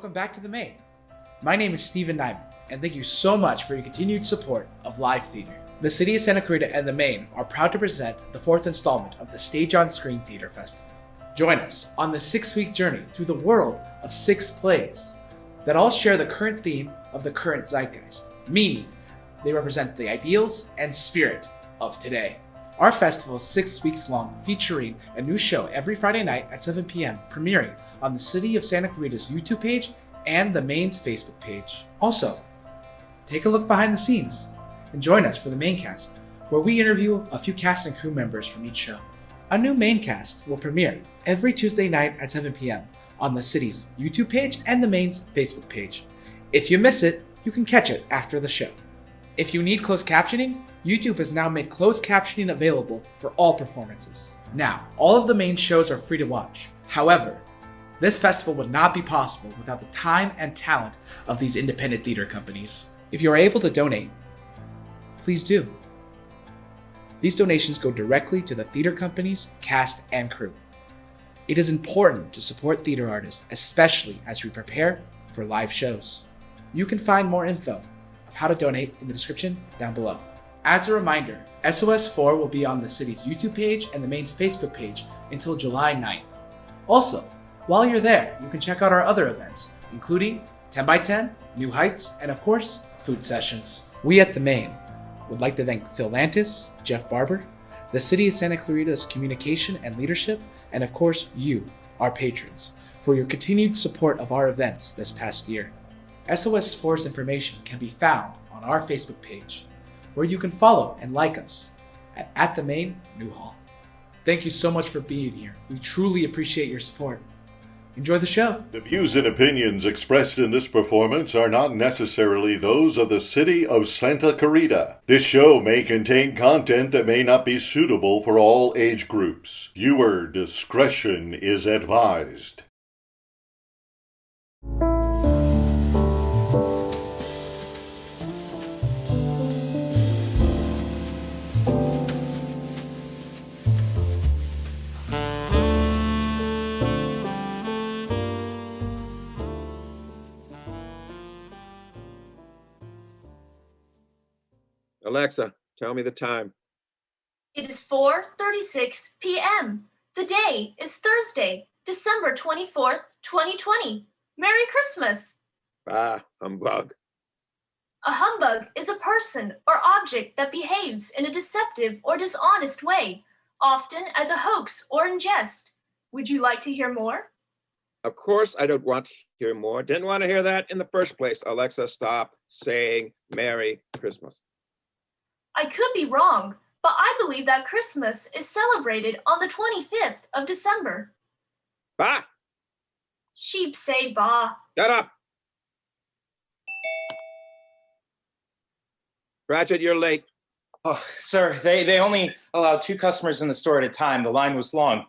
welcome back to The Main. My name is Stephen Nyman, and thank you so much for your continued support of live theater. The City of Santa Clarita and The Main are proud to present the fourth installment of the Stage on Screen Theater Festival. Join us on the 6-week journey through the world of 6 plays that all share the current theme of the current zeitgeist, meaning they represent the ideals and spirit of today. Our festival is 6 weeks long, featuring a new show every Friday night at 7 p.m., premiering on the City of Santa Clarita's YouTube page and the Main's Facebook page. Also, take a look behind the scenes and join us for the Maincast, where we interview a few cast and crew members from each show. A new Maincast will premiere every Tuesday night at 7 p.m. on the city's YouTube page and the Main's Facebook page. If you miss it, you can catch it after the show. If you need closed captioning, YouTube has now made closed captioning available for all performances. Now, all of the Main shows are free to watch. However, this festival would not be possible without the time and talent of these independent theater companies. If you are able to donate, please do. These donations go directly to the theater companies, cast, and crew. It is important to support theater artists, especially as we prepare for live shows. You can find more info of how to donate in the description down below. As a reminder, SOS 4 will be on the city's YouTube page and the Main's Facebook page until July 9th. Also, while you're there, you can check out our other events, including 10x10, New Heights, and of course, food sessions. We at the Main would like to thank Phil Lantis, Jeff Barber, the City of Santa Clarita's communication and leadership, and of course you, our patrons, for your continued support of our events this past year. SOS 4's information can be found on our Facebook page, where you can follow and like us at the Main Newhall. Thank you so much for being here. We truly appreciate your support. Enjoy the show. The views and opinions expressed in this performance are not necessarily those of the City of Santa Clarita. This show may contain content that may not be suitable for all age groups. Viewer discretion is advised. Alexa, tell me the time. It is 4:36 p.m. The day is Thursday, December 24th, 2020. Merry Christmas! Ah, humbug. A humbug is a person or object that behaves in a deceptive or dishonest way, often as a hoax or in jest. Would you like to hear more? Of course I don't want to hear more. Didn't want to hear that in the first place. Alexa, stop saying Merry Christmas. I could be wrong, but I believe that Christmas is celebrated on the 25th of December. Bah! Sheep say bah. Shut up! Ratchet, you're late. Oh, sir, they only allow 2 customers in the store at a time. The line was long.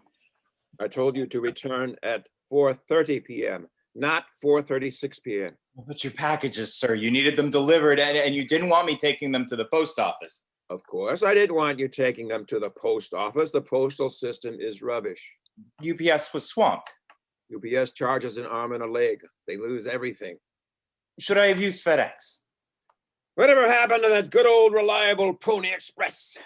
I told you to return at 4:30 p.m., not 4:36 p.m. But your packages, sir, you needed them delivered, and you didn't want me taking them to the post office. Of course, I didn't want you taking them to the post office. The postal system is rubbish. UPS was swamped. UPS charges an arm and a leg. They lose everything. Should I have used FedEx? Whatever happened to that good old reliable Pony Express?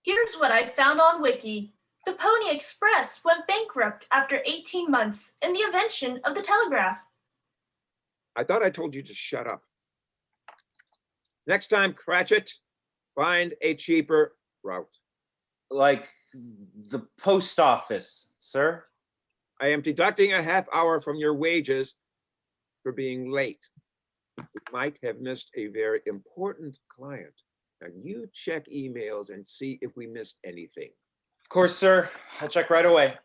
Here's what I found on Wiki. The Pony Express went bankrupt after 18 months in the invention of the telegraph. I thought I told you to shut up. Next time, Cratchit, find a cheaper route. Like the post office, sir? I am deducting a half hour from your wages for being late. We might have missed a very important client. Now you check emails and see if we missed anything. Of course, sir. I'll check right away.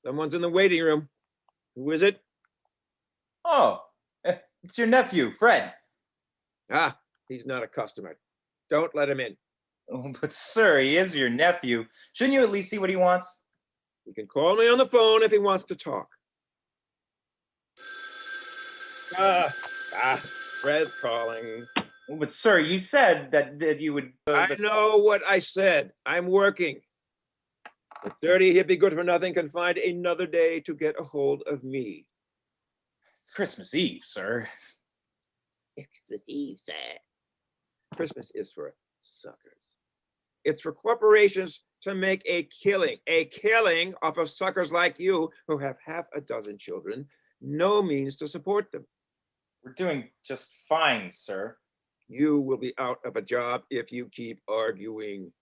Someone's in the waiting room. Who is it? Oh, it's your nephew, Fred. Ah, he's not a customer. Don't let him in. Oh, but sir, he is your nephew. Shouldn't you at least see what he wants? He can call me on the phone if he wants to talk. Fred's calling. But sir, you said that you would... I know what I said. I'm working. The dirty hippie good for nothing can find another day to get a hold of me. Christmas Eve, sir. It's Christmas Eve, sir. Christmas is for suckers. It's for corporations to make a killing off of suckers like you who have half a dozen children, no means to support them. We're doing just fine, sir. You will be out of a job if you keep arguing.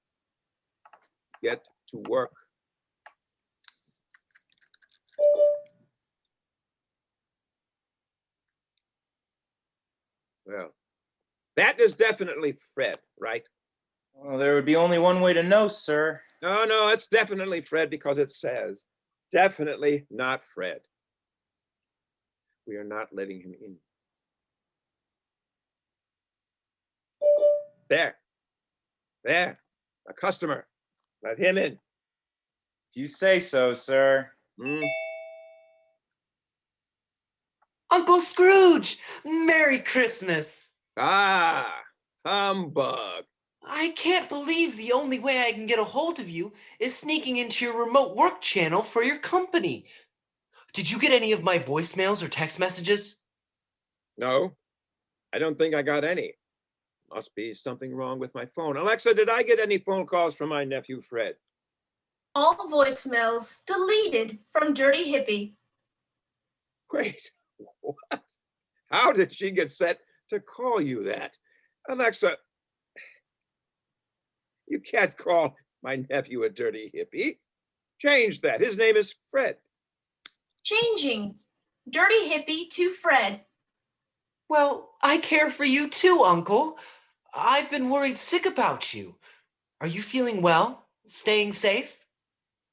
Get to work. Well, that is definitely Fred, right? Well, there would be only one way to know, sir. No, it's definitely Fred because it says, definitely not Fred. We are not letting him in. There, a customer. Let him in. If you say so, sir. Uncle Scrooge! Merry Christmas! Ah, humbug. I can't believe the only way I can get a hold of you is sneaking into your remote work channel for your company. Did you get any of my voicemails or text messages? No, I don't think I got any. Must be something wrong with my phone. Alexa, did I get any phone calls from my nephew, Fred? All voicemails deleted from Dirty Hippie. Wait, what? How did she get set to call you that? Alexa, you can't call my nephew a dirty hippie. Change that. His name is Fred. Changing Dirty Hippie to Fred. Well, I care for you too, Uncle. I've been worried sick about you. Are you feeling well? Staying safe?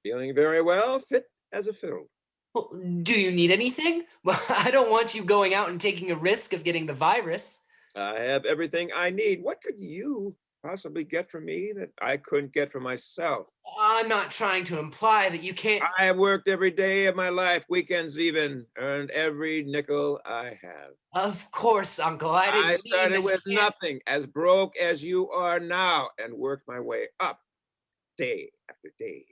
Feeling very well, fit as a fiddle. Well, do you need anything? Well, I don't want you going out and taking a risk of getting the virus. I have everything I need. What could you possibly get from me that I couldn't get from myself? I'm not trying to imply that you can't. I have worked every day of my life, weekends even, earned every nickel I have. Of course, Uncle. I didn't mean started that with you can't- nothing, as broke as you are now, and worked my way up day after day,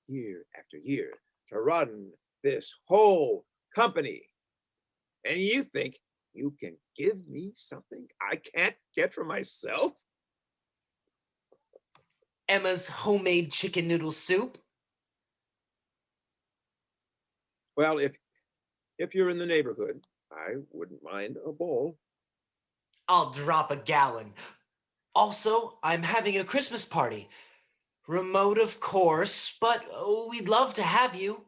year after year, to run this whole company. And you think you can give me something I can't get for myself? Emma's homemade chicken noodle soup. Well, if you're in the neighborhood, I wouldn't mind a bowl. I'll drop a gallon. Also, I'm having a Christmas party. Remote, of course, but we'd love to have you.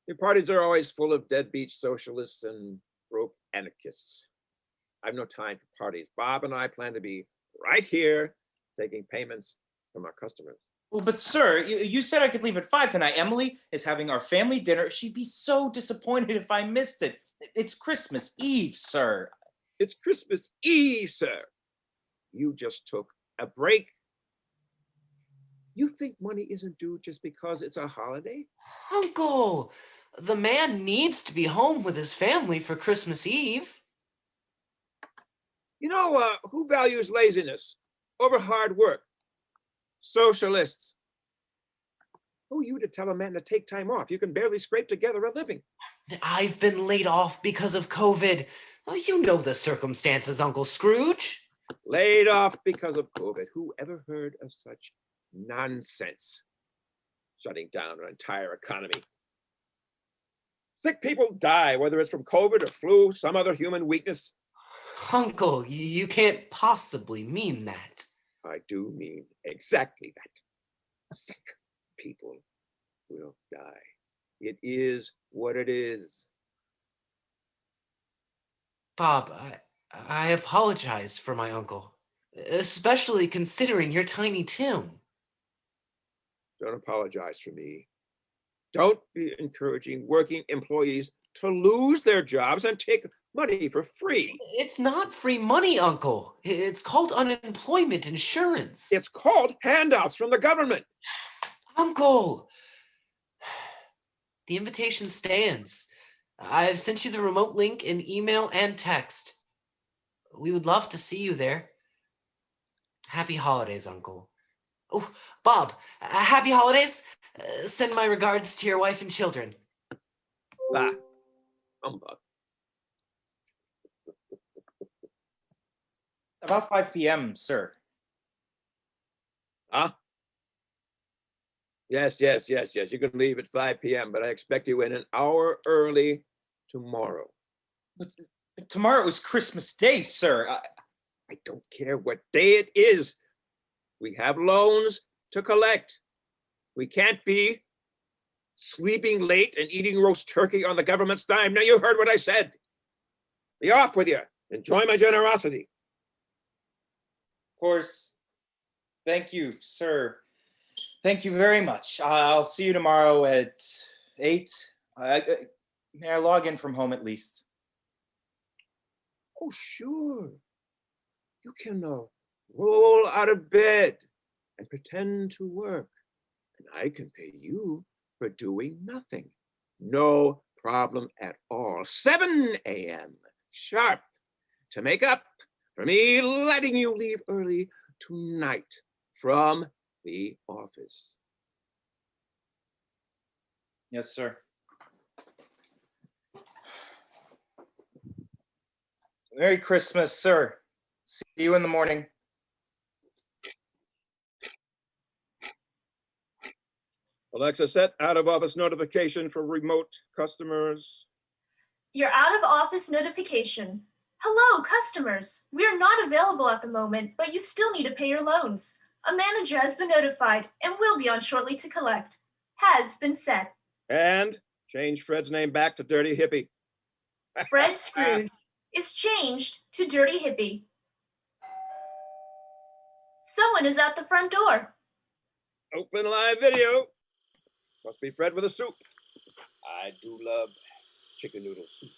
Your parties are always full of deadbeat socialists and broke anarchists. I've no time for parties. Bob and I plan to be right here taking payments from our customers. Well, but sir, you said I could leave at 5 tonight. Emily is having our family dinner. She'd be so disappointed if I missed it. It's Christmas Eve, sir. It's Christmas Eve, sir. You just took a break. You think money isn't due just because it's a holiday? Uncle, the man needs to be home with his family for Christmas Eve. You know, who values laziness over hard work? Socialists. Who are you to tell a man to take time off? You can barely scrape together a living. I've been laid off because of COVID. Oh, you know the circumstances, Uncle Scrooge. Laid off because of COVID. Who ever heard of such nonsense? Shutting down an entire economy. Sick people die, whether it's from COVID or flu, some other human weakness. Uncle, you can't possibly mean that. I do mean exactly that. Sick people will die. It is what it is. Bob, I apologize for my uncle, especially considering you're Tiny Tim. Don't apologize for me. Don't be encouraging working employees to lose their jobs and take money for free. It's not free money, Uncle. It's called unemployment insurance. It's called handouts from the government. Uncle! The invitation stands. I've sent you the remote link in email and text. We would love to see you there. Happy holidays, Uncle. Oh, Bob, happy holidays. Send my regards to your wife and children. Bah, humbug. About 5 p.m., sir. Huh? Yes. You can leave at 5 p.m., but I expect you in an hour early tomorrow. But tomorrow is Christmas Day, sir. I don't care what day it is. We have loans to collect. We can't be sleeping late and eating roast turkey on the government's dime. Now, you heard what I said. Be off with you. Enjoy my generosity. Of course. Thank you, sir. Thank you very much. I'll see you tomorrow at 8. May I log in from home at least? Oh, sure. You can roll out of bed and pretend to work. And I can pay you for doing nothing. No problem at all. 7 a.m. sharp to make up for me letting you leave early tonight from the office. Yes, sir. Merry Christmas, sir. See you in the morning. Alexa, set out of office notification for remote customers. Your out of office notification. Hello, customers. We are not available at the moment, but you still need to pay your loans. A manager has been notified and will be on shortly to collect. Has been set. And change Fred's name back to Dirty Hippie. Fred Scrooge is changed to Dirty Hippie. Someone is at the front door. Open live video. Must be Fred with a soup. I do love chicken noodle soup.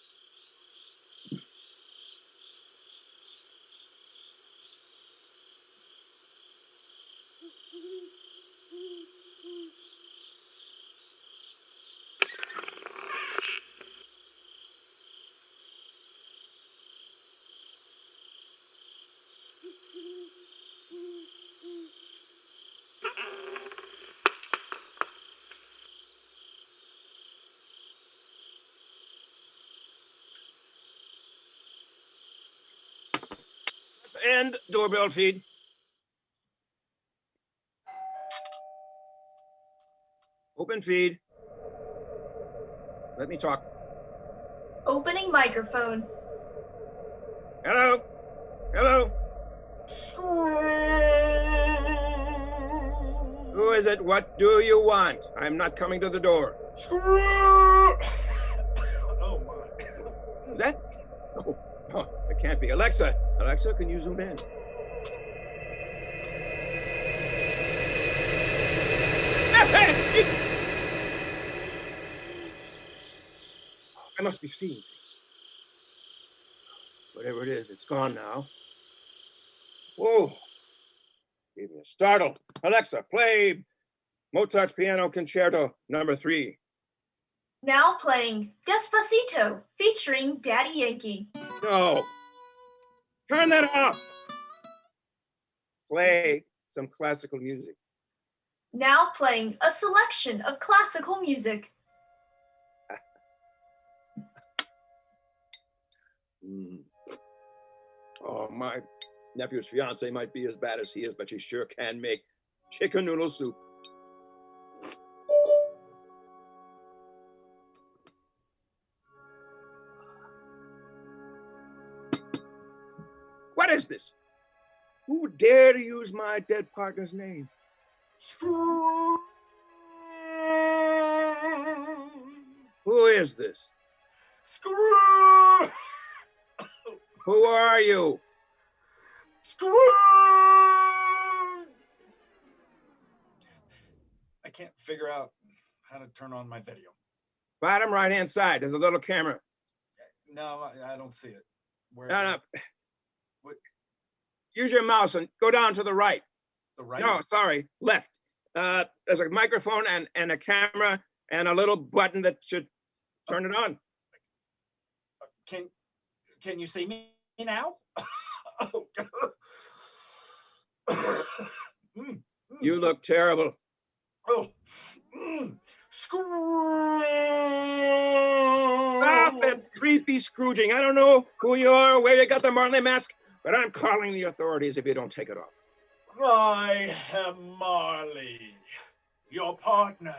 And doorbell feed. Open feed. Let me talk. Opening microphone. Hello? Hello? Who is it? What do you want? I'm not coming to the door. Oh my. Is that? Oh, it can't be. Alexa, can you zoom in? I must be seeing things. Whatever it is, it's gone now. Whoa. Gave me a startle. Alexa, play Mozart's Piano Concerto number 3. Now playing Despacito featuring Daddy Yankee. No. Turn that off. Play some classical music. Now playing a selection of classical music. Oh, my nephew's fiance might be as bad as he is, but she sure can make chicken noodle soup. What is this? Who dare to use my dead partner's name? Screw. Who is this? Screw. Who are you? Screw. I can't figure out how to turn on my video. Bottom right-hand side, there's a little camera. No, I don't see it. Where? No. What? Use your mouse and go down to the right. The right? No, sorry, left. There's a microphone and a camera and a little button that should turn it on. Can you see me now? Oh, God. You look terrible. Oh. Screw! Stop it, creepy Scrooging. I don't know who you are, where you got the Marley mask, but I'm calling the authorities if you don't take it off. I am Marley, your partner,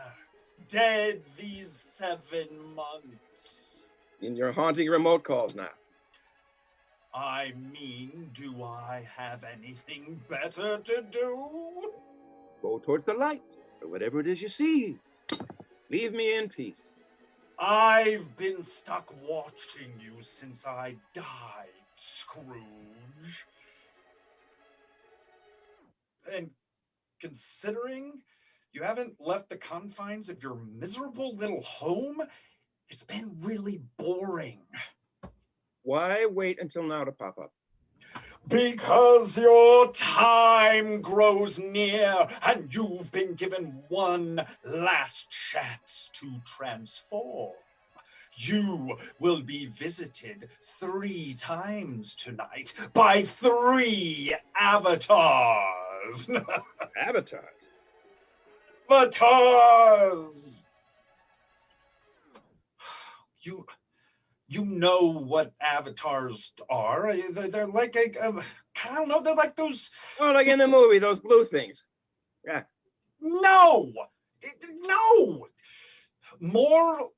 dead these 7 months. And you're haunting remote calls now. I mean, do I have anything better to do? Go towards the light, or whatever it is you see. Leave me in peace. I've been stuck watching you since I died, Scrooge. And considering you haven't left the confines of your miserable little home, it's been really boring. Why wait until now to pop up? Because your time grows near and you've been given one last chance to transform. You will be visited 3 times tonight by 3 avatars. Avatars? Avatars! You know what avatars are. They're like I don't know, they're like those. Oh, like in the movie, those blue things. Yeah. No! No! More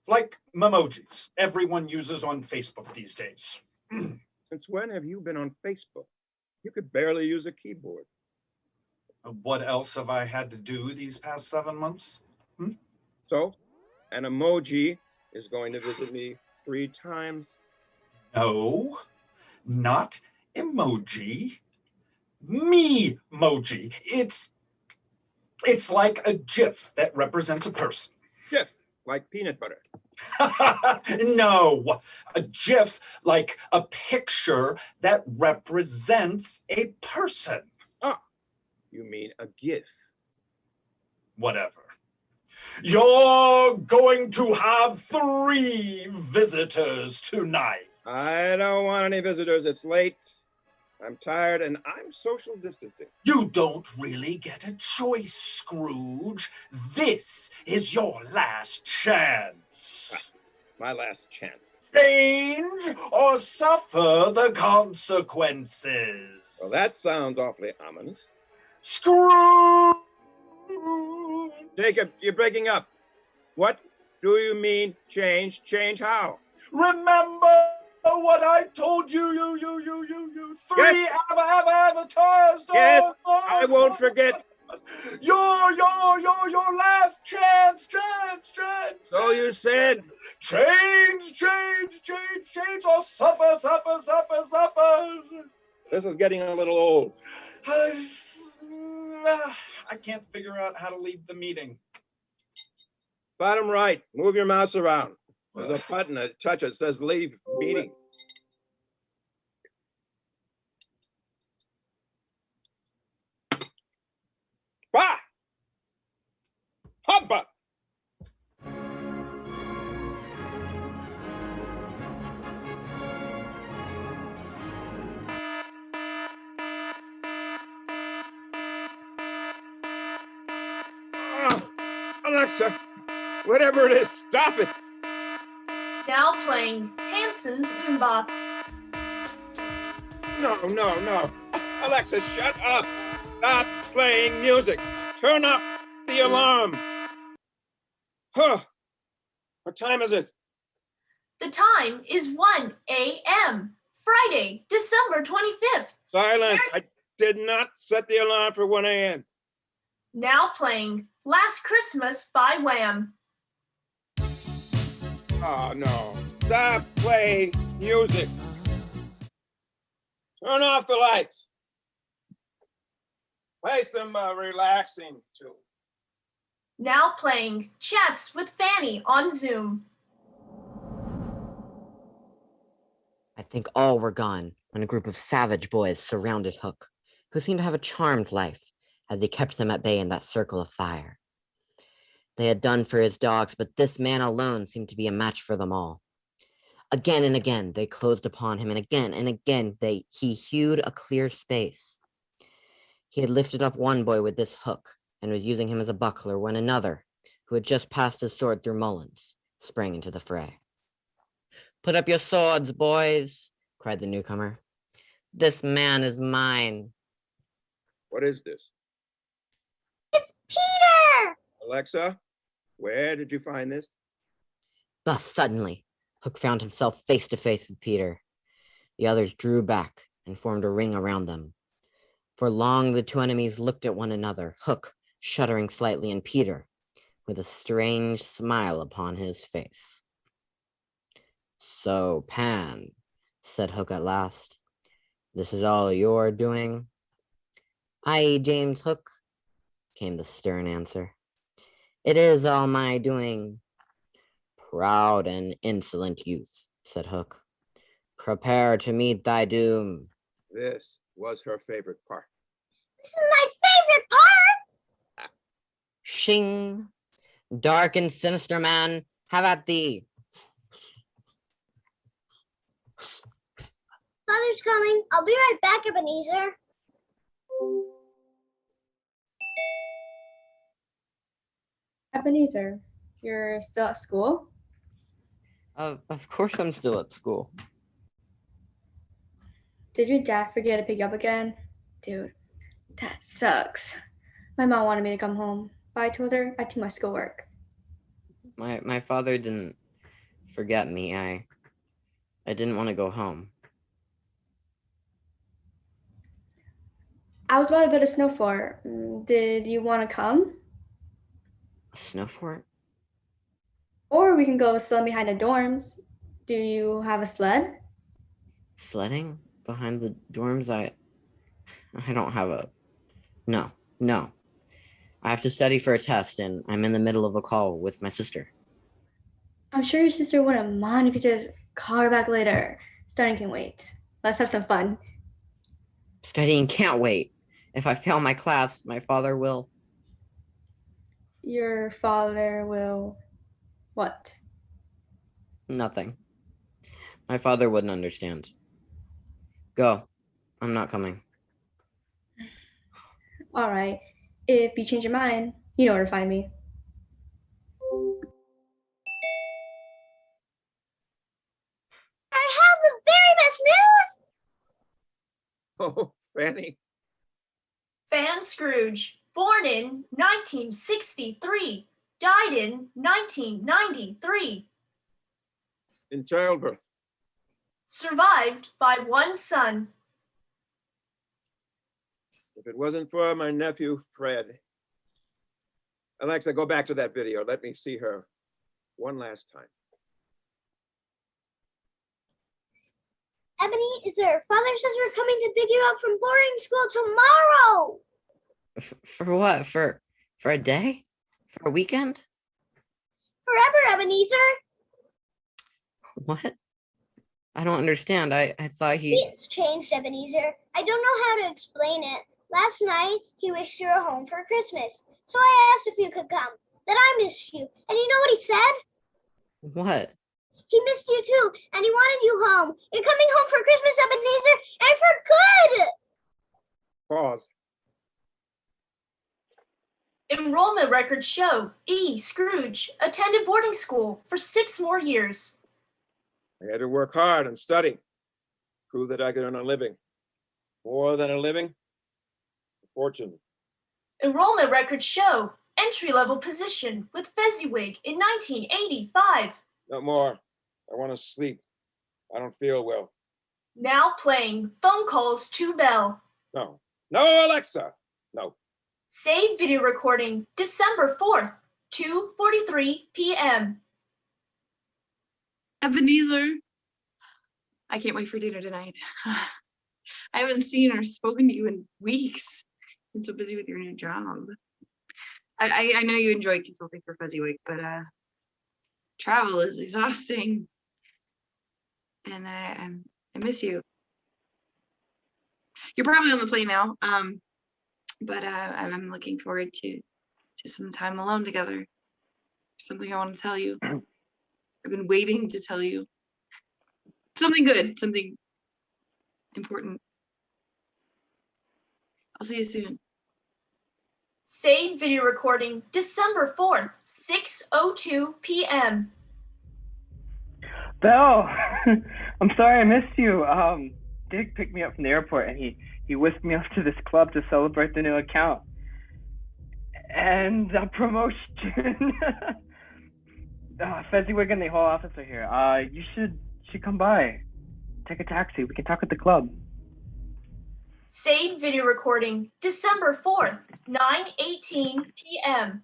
like memojis everyone uses on Facebook these days. Since when have you been on Facebook? You could barely use a keyboard. What else have I had to do these past 7 months? So, an emoji is going to visit me 3 times. No, not emoji. Me-moji. It's like a GIF that represents a person. GIF, like peanut butter. No, a GIF like a picture that represents a person. Ah, you mean a GIF. Whatever. You're going to have 3 visitors tonight. I don't want any visitors. It's late. I'm tired and I'm social distancing. You don't really get a choice, Scrooge. This is your last chance. My last chance. Change or suffer the consequences. Well, that sounds awfully ominous. Scrooge! Jacob, you're breaking up. What do you mean change? Change how? Remember what I told you, you 3 Yes. avatars. Yes, I won't forget. Your last chance. So you said. Change, or suffer. This is getting a little old. I can't figure out how to leave the meeting. Bottom right, move your mouse around. There's a button that touches, says leave meeting. Bah! Hoppa! Alexa, whatever it is, stop it. Now playing Hanson's Mbop. No. Alexa, shut up. Stop playing music. Turn off the alarm. Huh. What time is it? The time is 1 a.m. Friday, December 25th. Silence. I did not set the alarm for 1 a.m. Now playing Last Christmas by Wham. Oh, no. Stop playing music. Turn off the lights. Play some relaxing tune. Now playing Chats with Fanny on Zoom. I think all were gone when a group of savage boys surrounded Hook, who seemed to have a charmed life as he kept them at bay in that circle of fire. They had done for his dogs, but this man alone seemed to be a match for them all. Again and again they closed upon him, and again he hewed a clear space. He had lifted up one boy with this hook and was using him as a buckler when another, who had just passed his sword through Mullins, sprang into the fray. "Put up your swords, boys," cried the newcomer. "This man is mine." What is this? It's Peter! Alexa, where did you find this? Thus, suddenly, Hook found himself face to face with Peter. The others drew back and formed a ring around them. For long the two enemies looked at one another, Hook shuddering slightly, and Peter with a strange smile upon his face. "So, Pan," said Hook at last, "this is all your doing?" "Aye, James Hook," came the stern answer. "It is all my doing." "Proud and insolent youth," said Hook, "prepare to meet thy doom." This was her favorite part. This is my favorite part! Shing! "Dark and sinister man, have at thee." Father's coming. I'll be right back, Ebenezer. Ebenezer, you're still at school? Of course I'm still at school. Did your dad forget to pick you up again? Dude, that sucks. My mom wanted me to come home, but I told her I do my schoolwork. My father didn't forget me. I didn't want to go home. I was about to build a snow fort. Did you want to come? A snow fort? Or we can go sled behind the dorms. Do you have a sled? Sledding behind the dorms? I don't have a... No. I have to study for a test, and I'm in the middle of a call with my sister. I'm sure your sister wouldn't mind if you just call her back later. Studying can wait. Let's have some fun. Studying can't wait. If I fail my class, my father will... Your father will... what? Nothing. My father wouldn't understand. Go. I'm not coming. All right. If you change your mind, you know where to find me. I have the very best news! Oh, Fanny. Fan Scrooge, born in 1963, died in 1993. In childbirth. Survived by one son. If it wasn't for my nephew, Fred. Alexa, go back to that video. Let me see her one last time. Ebenezer, Father says we're coming to pick you up from boarding school tomorrow. For what? For a day? For a weekend? Forever, Ebenezer. What? I don't understand. I thought he... It's changed, Ebenezer. I don't know how to explain it. Last night, he wished you were home for Christmas. So I asked if you could come. That I missed you. And you know what he said? What? He missed you too, and he wanted you home. You're coming home for Christmas, Ebenezer, and for good! Pause. Enrollment records show E. Scrooge attended boarding school for 6 more years. I had to work hard and study. Prove that I could earn a living. More than a living, a fortune. Enrollment records show entry-level position with Fezziwig in 1985. No more. I want to sleep. I don't feel well. Now playing phone calls to Bell. No. No, Alexa. No. Save video recording December 4th, 2:43 p.m. Ebenezer, I can't wait for dinner tonight. I haven't seen or spoken to you in weeks. I've been so busy with your new job. I know you enjoy consulting for Fezziwig, but travel is exhausting. And I miss you. You're probably on the plane now, but I'm looking forward to some time alone together. Something I want to tell you. I've been waiting to tell you. Something good, something important. I'll see you soon. Saved video recording December 4th, 6:02 p.m. Belle, I'm sorry I missed you. Dick picked me up from the airport and he whisked me off to this club to celebrate the new account. And a promotion. Fezziwig and the whole office are here. You should come by. Take a taxi. We can talk at the club. Saved video recording December 4th, 9:18 p.m.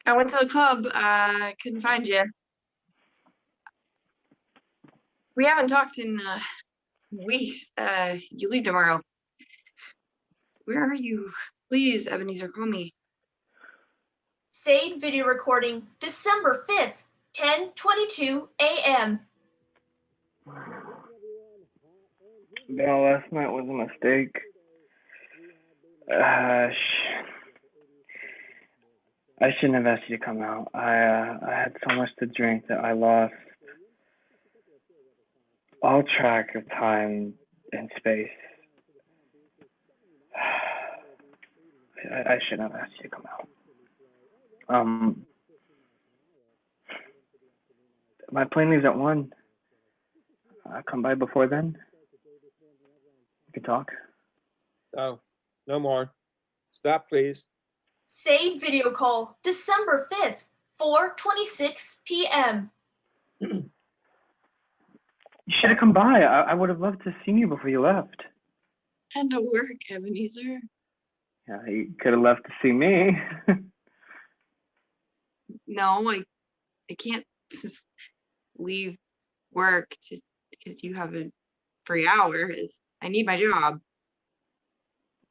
I went to the club. Couldn't find you. We haven't talked in weeks. You leave tomorrow. Where are you? Please, Ebenezer, call me. Saved video recording December 5th, 10:22 a.m. Belle, last night was a mistake. I shouldn't have asked you to come out. I had so much to drink that I lost all track of time and space. I shouldn't have asked you to come out. My plane leaves at 1. I'll come by before then. We can talk. No, no more. Stop, please. Saved video call December 5th, 4:26 p.m. You should have come by. I would have loved to have seen you before you left. And to work, Ebenezer. Yeah, you could have left to see me. No, I can't just leave work just because you have a free hour. I need my job.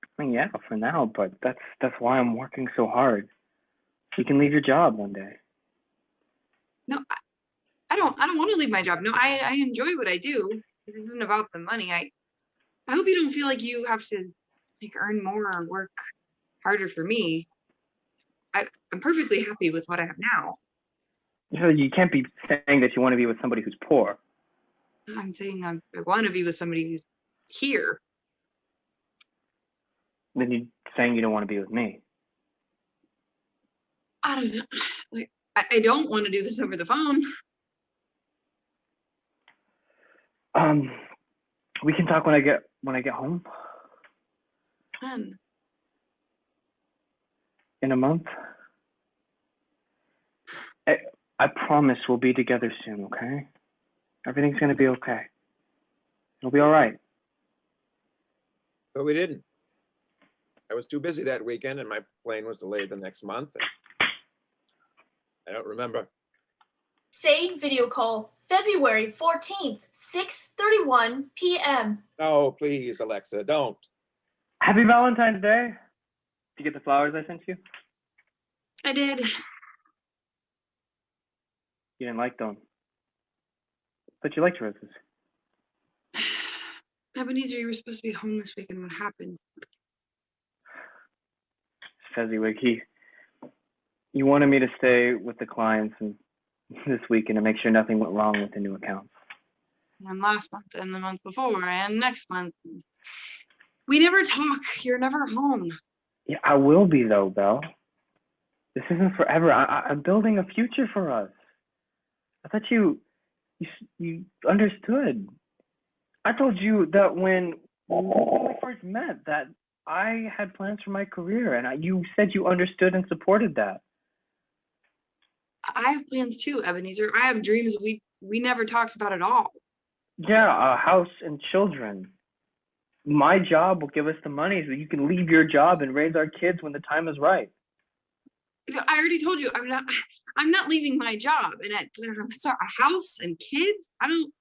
I mean, yeah, for now, but that's why I'm working so hard. You can leave your job one day. No, I don't want to leave my job. No, I enjoy what I do. This isn't about the money. I hope you don't feel like you have to earn more or work harder for me. I'm perfectly happy with what I have now. So you can't be saying that you want to be with somebody who's poor. I'm saying I want to be with somebody who's here. Then you're saying you don't want to be with me. I don't know. I don't want to do this over the phone. We can talk when I get home. When? In a month. I promise we'll be together soon, okay? Everything's gonna be okay. It'll be all right. But we didn't. I was too busy that weekend and my plane was delayed the next month. I don't remember. Saved video call February 14th, 6:31 p.m. Oh, please, Alexa, don't. Happy Valentine's Day. Did you get the flowers I sent you? I did. You didn't like them. But you liked roses. Ebenezer, you were supposed to be home this weekend. What happened? Fezziwig, you wanted me to stay with the clients and this weekend to make sure nothing went wrong with the new accounts. And last month, and the month before, and next month. We never talk. You're never home. Yeah, I will be though, Belle. This isn't forever. I'm building a future for us. I thought you understood. I told you that when we first met that I had plans for my career, and you said you understood and supported that. I have plans too, Ebenezer. I have dreams we never talked about at all. Yeah, a house and children. My job will give us the money so you can leave your job and raise our kids when the time is right. I already told you I'm not leaving my job. And a house and kids? I don't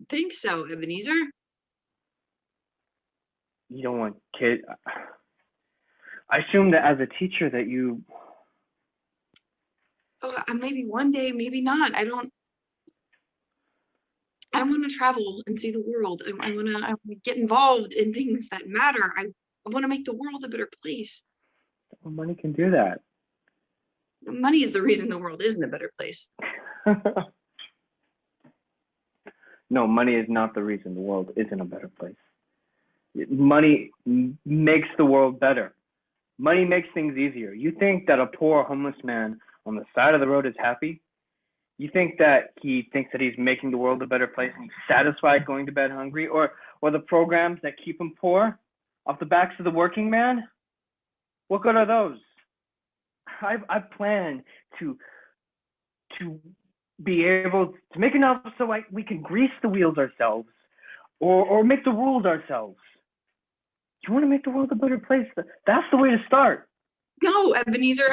think so, Ebenezer. You don't want kids. I assume that as a teacher that you. Oh, maybe one day, maybe not. I want to travel and see the world. I want to get involved in things that matter. I want to make the world a better place. Well, money can do that. Money is the reason the world isn't a better place. No, money is not the reason the world isn't a better place. Money makes the world better. Money makes things easier. You think that a poor homeless man on the side of the road is happy? You think that he thinks that he's making the world a better place and he's satisfied going to bed hungry? Or the programs that keep him poor off the backs of the working man? What good are those? I plan to be able to make enough so we can grease the wheels ourselves or make the rules ourselves. You want to make the world a better place? That's the way to start. No, Ebenezer,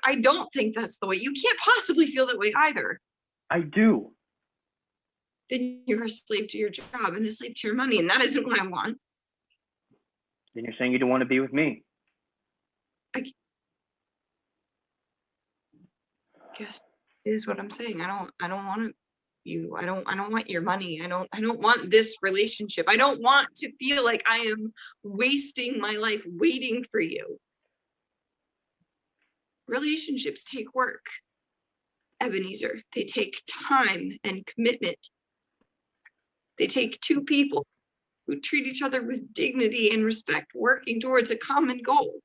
I don't think that's the way. You can't possibly feel that way either. I do. Then you're a slave to your job and a slave to your money, and that isn't what I want. Then you're saying you don't want to be with me. I guess is what I'm saying. I don't want you. I don't want your money. I don't want this relationship. I don't want to feel like I am wasting my life waiting for you. Relationships take work, Ebenezer. They take time and commitment. They take two people who treat each other with dignity and respect, working towards a common goal.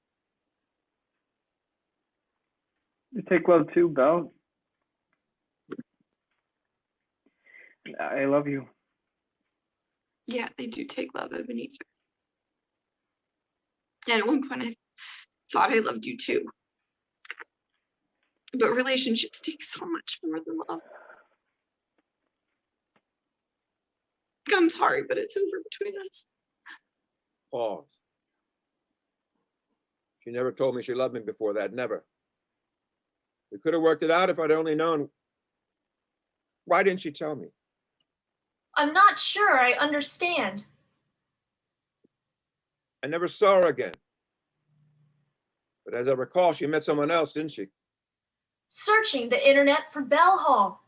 You take love too, Belle. I love you. Yeah, they do take love, Ebenezer. And at one point I thought I loved you too. But relationships take so much more than love. I'm sorry, but it's over between us. Pause. She never told me she loved me before that, never. We could have worked it out if I'd only known. Why didn't she tell me? I'm not sure I understand. I never saw her again. But as I recall, she met someone else, didn't she? Searching the internet for Bell Hall.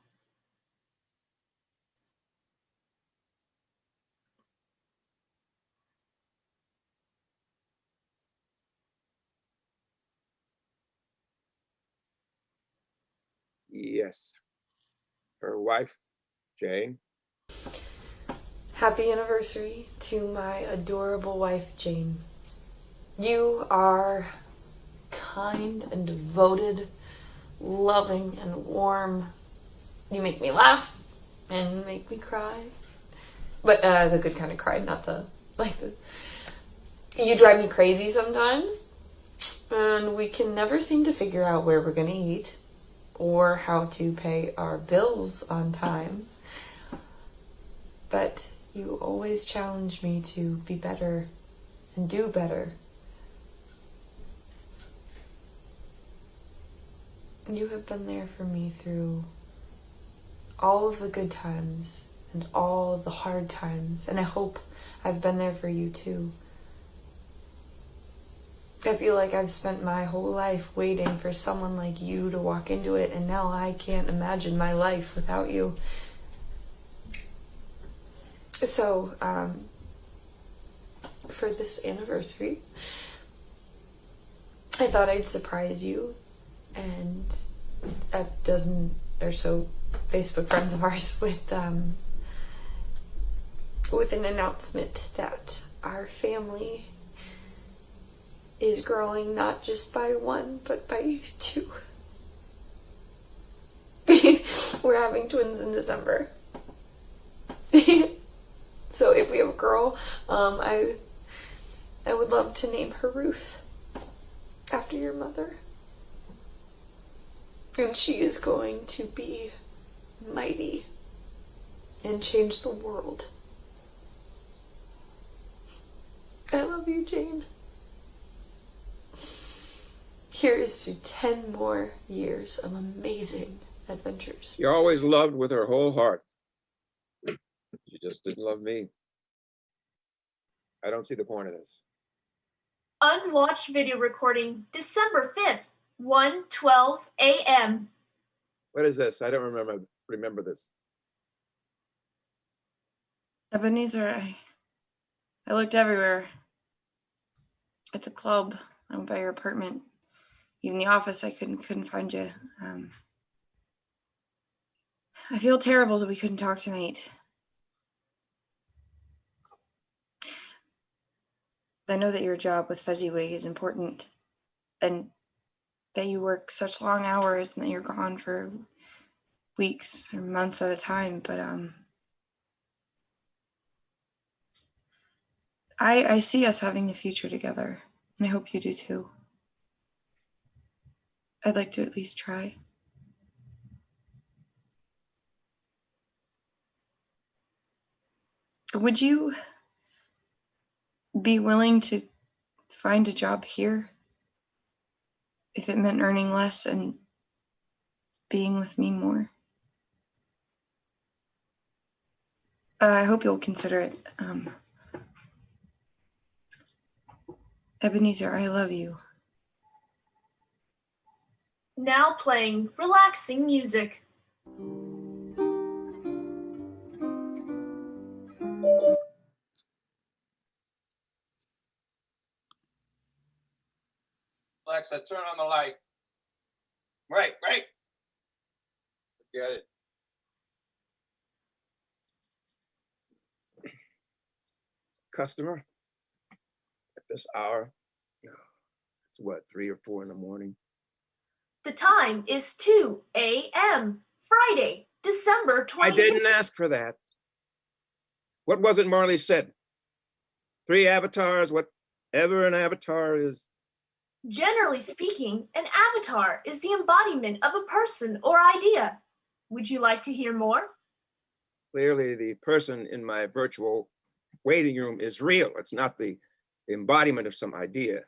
Yes. Her wife, Jane. Happy anniversary to my adorable wife, Jane. You are kind and devoted, loving and warm. You make me laugh and make me cry. But the good kind of cry, not the, you drive me crazy sometimes. And we can never seem to figure out where we're gonna eat or how to pay our bills on time. But you always challenge me to be better and do better. You have been there for me through all of the good times and all of the hard times, and I hope I've been there for you too. I feel like I've spent my whole life waiting for someone like you to walk into it, and now I can't imagine my life without you. So, for this anniversary, I thought I'd surprise you and a dozen or so Facebook friends of ours with an announcement that our family is growing not just by one, but by two. We're having twins in December. So if we have a girl, I would love to name her Ruth, after your mother. And she is going to be mighty and change the world. I love you, Jane. Here's to 10 more years of amazing adventures. She always loved with her whole heart. She just didn't love me. I don't see the point of this. Unwatched video recording, December 5th, 1:12 a.m. What is this? I don't remember this. Ebenezer, I looked everywhere. At the club, I went by your apartment, even the office. I couldn't find you. I feel terrible that we couldn't talk tonight. I know that your job with Fezziwig is important and that you work such long hours and that you're gone for weeks or months at a time, but I see us having a future together, and I hope you do too. I'd like to at least try. Would you be willing to find a job here if it meant earning less and being with me more? I hope you'll consider it. Ebenezer, I love you. Now playing relaxing music. Alexa, turn on the light. Right. Forget it. Customer at this hour? No. It's what, 3 or 4 in the morning? The time is 2 a.m. Friday, December 20th. I didn't ask for that. What was it Marley said? 3 avatars, whatever an avatar is. Generally speaking, an avatar is the embodiment of a person or idea. Would you like to hear more? Clearly, the person in my virtual waiting room is real. It's not the embodiment of some idea.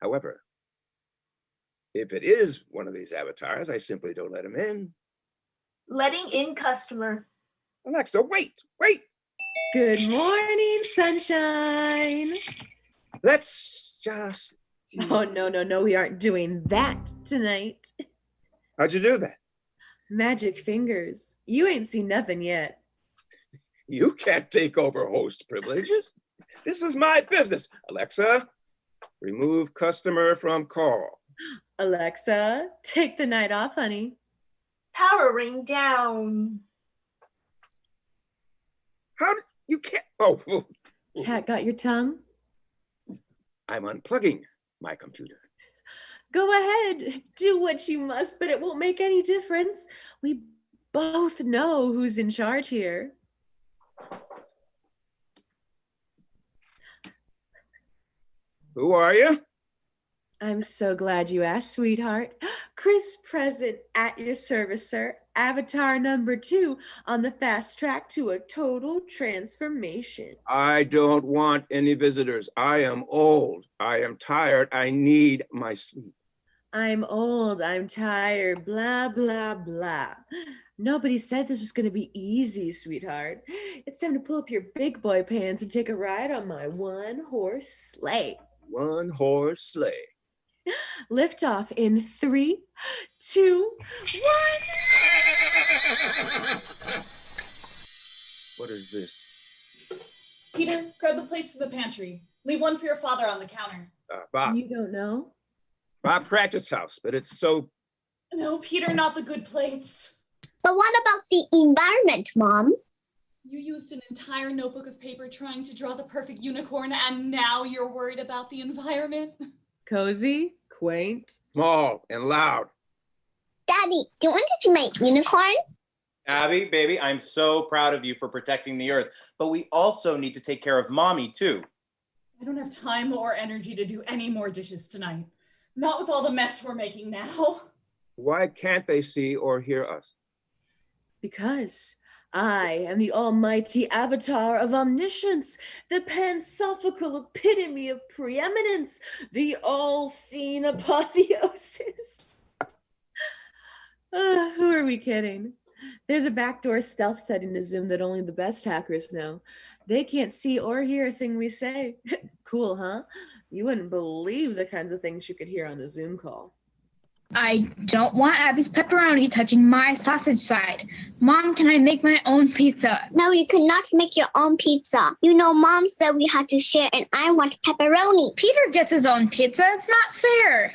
However, if it is one of these avatars, I simply don't let him in. Letting in customer. Alexa, wait. Good morning, sunshine. Let's just... Oh, no, we aren't doing that tonight. How'd you do that? Magic fingers. You ain't seen nothing yet. You can't take over host privileges. This is my business. Alexa, remove customer from call. Alexa, take the night off, honey. Powering down. How did you can't? Oh. Cat got your tongue? I'm unplugging my computer. Go ahead, do what you must, but it won't make any difference. We both know who's in charge here. Who are you? I'm so glad you asked, sweetheart. Chris Present at your service, sir. Avatar number 2 on the fast track to a total transformation. I don't want any visitors. I am old. I am tired. I need my sleep. I'm old. I'm tired. Blah, blah, blah. Nobody said this was going to be easy, sweetheart. It's time to pull up your big boy pants and take a ride on my one-horse sleigh. One-horse sleigh. Lift off in 3, 2, 1. What is this? Peter, grab the plates from the pantry. Leave one for your father on the counter. Bob. You don't know? Bob Cratchit's house, but it's so... No, Peter, not the good plates. But what about the environment, Mom? You used an entire notebook of paper trying to draw the perfect unicorn, and now you're worried about the environment? Cozy, quaint, small, and loud. Daddy, do you want to see my unicorn? Abby, baby, I'm so proud of you for protecting the earth, but we also need to take care of Mommy, too. I don't have time or energy to do any more dishes tonight. Not with all the mess we're making now. Why can't they see or hear us? Because I am the almighty avatar of omniscience, the pansophical epitome of preeminence, the all-seen apotheosis. Who are we kidding? There's a backdoor stealth setting to Zoom that only the best hackers know. They can't see or hear a thing we say. Cool, huh? You wouldn't believe the kinds of things you could hear on a Zoom call. I don't want Abby's pepperoni touching my sausage side. Mom, can I make my own pizza? No, you cannot make your own pizza. You know, Mom said we had to share and I want pepperoni. Peter gets his own pizza. It's not fair.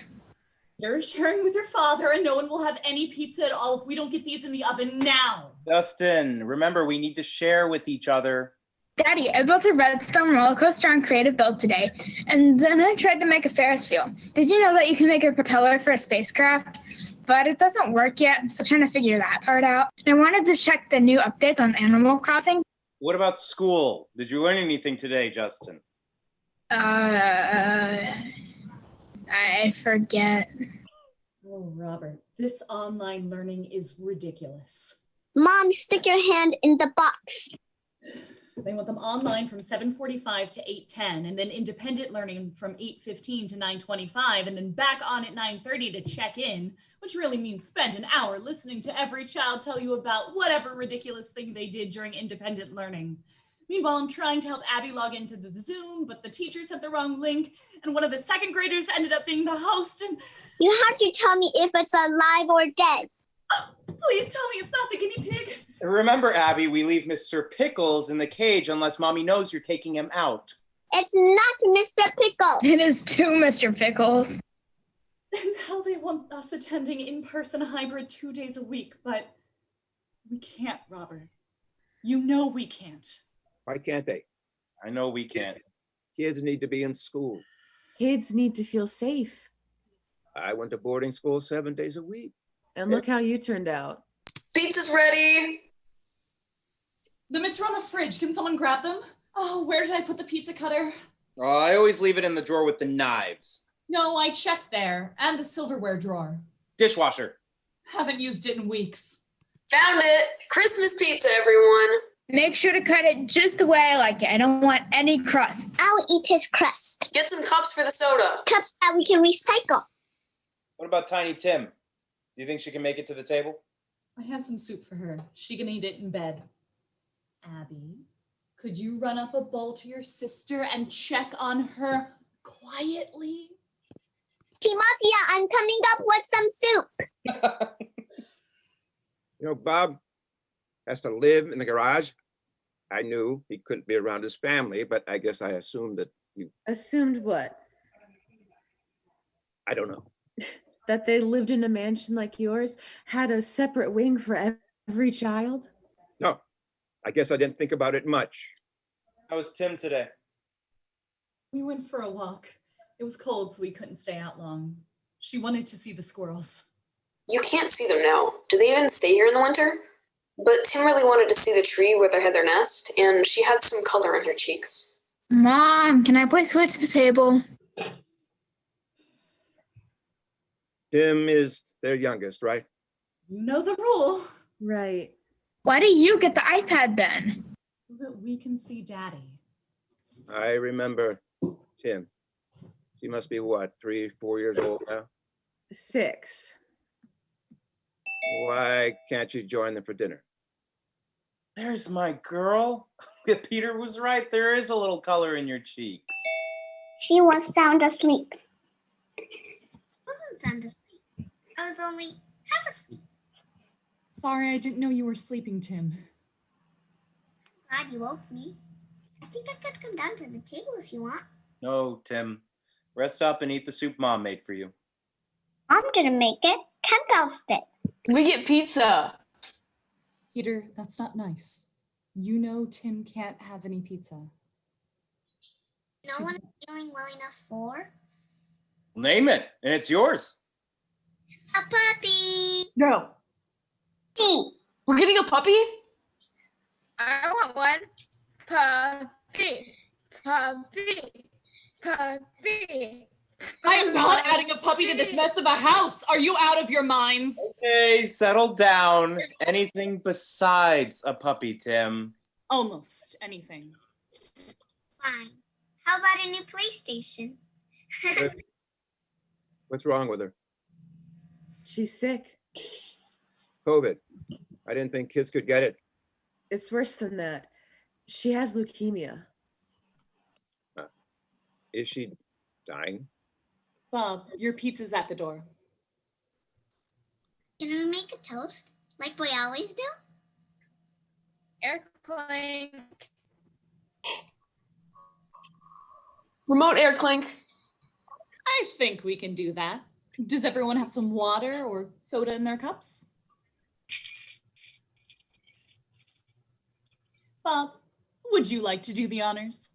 You're sharing with your father and no one will have any pizza at all if we don't get these in the oven now. Justin, remember, we need to share with each other. Daddy, I built a redstone roller coaster on Creative Build today, and then I tried to make a Ferris wheel. Did you know that you can make a propeller for a spacecraft? But it doesn't work yet, so I'm trying to figure that part out. And I wanted to check the new updates on Animal Crossing. What about school? Did you learn anything today, Justin? I forget. Oh, Robert, this online learning is ridiculous. Mom, stick your hand in the box. They want them online from 7:45 to 8:10, and then independent learning from 8:15 to 9:25, and then back on at 9:30 to check in, which really means spend an hour listening to every child tell you about whatever ridiculous thing they did during independent learning. Meanwhile, I'm trying to help Abby log into the Zoom, but the teacher sent the wrong link, and one of the second graders ended up being the host, and... You have to tell me if it's alive or dead. Oh, please tell me it's not the guinea pig. Remember, Abby, we leave Mr. Pickles in the cage unless Mommy knows you're taking him out. It's not Mr. Pickle. It is too, Mr. Pickles. And how they want us attending in-person hybrid 2 days a week, but we can't, Robert. You know we can't. Why can't they? I know we can't. Kids need to be in school. Kids need to feel safe. I went to boarding school 7 days a week. And look how you turned out. Pizza's ready. The mitts are on the fridge. Can someone grab them? Oh, where did I put the pizza cutter? Oh, I always leave it in the drawer with the knives. No, I checked there. And the silverware drawer. Dishwasher. Haven't used it in weeks. Found it. Christmas pizza, everyone. Make sure to cut it just the way I like it. I don't want any crust. I'll eat his crust. Get some cups for the soda. Cups that we can recycle. What about Tiny Tim? Do you think she can make it to the table? I have some soup for her. She can eat it in bed. Abby, could you run up a bowl to your sister and check on her quietly? Timothy, I'm coming up with some soup. You know, Bob has to live in the garage. I knew he couldn't be around his family, but I guess I assumed that you... Assumed what? I don't know. That they lived in a mansion like yours, had a separate wing for every child? No, I guess I didn't think about it much. How was Tim today? We went for a walk. It was cold, so we couldn't stay out long. She wanted to see the squirrels. You can't see them now. Do they even stay here in the winter? But Tim really wanted to see the tree where they had their nest, and she had some color in her cheeks. Mom, can I please switch the table? Tim is their youngest, right? You know the rule. Right. Why do you get the iPad then? So that we can see Daddy. I remember Tim. She must be what, 3, 4 years old now? 6. Why can't you join them for dinner? There's my girl. Peter was right. There is a little color in your cheeks. She was sound asleep. I wasn't sound asleep. I was only half asleep. Sorry, I didn't know you were sleeping, Tim. Glad you woke me. I think I could come down to the table if you want. No, Tim. Rest up and eat the soup Mom made for you. I'm gonna make it. Ken toast it. We get pizza. Peter, that's not nice. You know Tim can't have any pizza. No one is feeling well enough for Name it, and it's yours. a puppy. No. Me. We're getting a puppy? I want one. Puppy. Puppy. Puppy. I am not adding a puppy to this mess of a house. Are you out of your minds? Okay, settle down. Anything besides a puppy, Tim. Almost anything. Fine. How about a new PlayStation? What's wrong with her? She's sick. COVID. I didn't think kids could get it. It's worse than that. She has leukemia. Is she dying? Bob, your pizza's at the door. Can we make a toast like we always do? Airplane. Remote air clink. I think we can do that. Does everyone have some water or soda in their cups? Bob, Would you like to do the honors?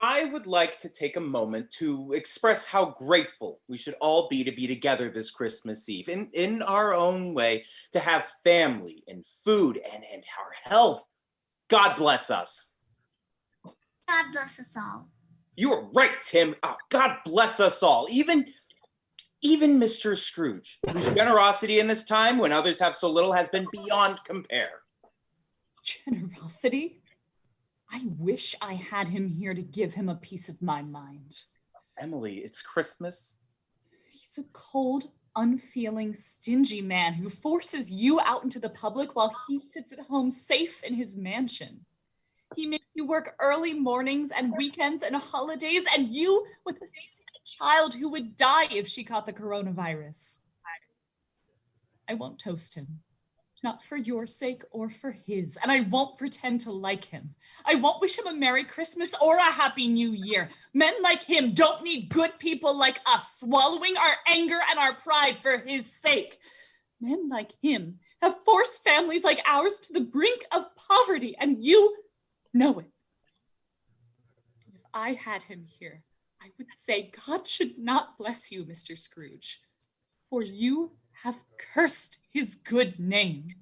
I would like to take a moment to express how grateful we should all be to be together this Christmas Eve in our own way, to have family and food and our health. God bless us. God bless us all. You are right, Tim. Oh, God bless us all. Even Mr. Scrooge, whose generosity in this time when others have so little has been beyond compare. Generosity? I wish I had him here to give him a piece of my mind. Emily, it's Christmas. He's a cold, unfeeling, stingy man who forces you out into the public while he sits at home safe in his mansion. He makes you work early mornings and weekends and holidays, and you with a sick child who would die if she caught the coronavirus. I won't toast him. Not for your sake or for his, and I won't pretend to like him. I won't wish him a Merry Christmas or a Happy New Year. Men like him don't need good people like us, swallowing our anger and our pride for his sake. Men like him have forced families like ours to the brink of poverty, and you know it. And if I had him here, I would say God should not bless you, Mr. Scrooge, for you have cursed his good name.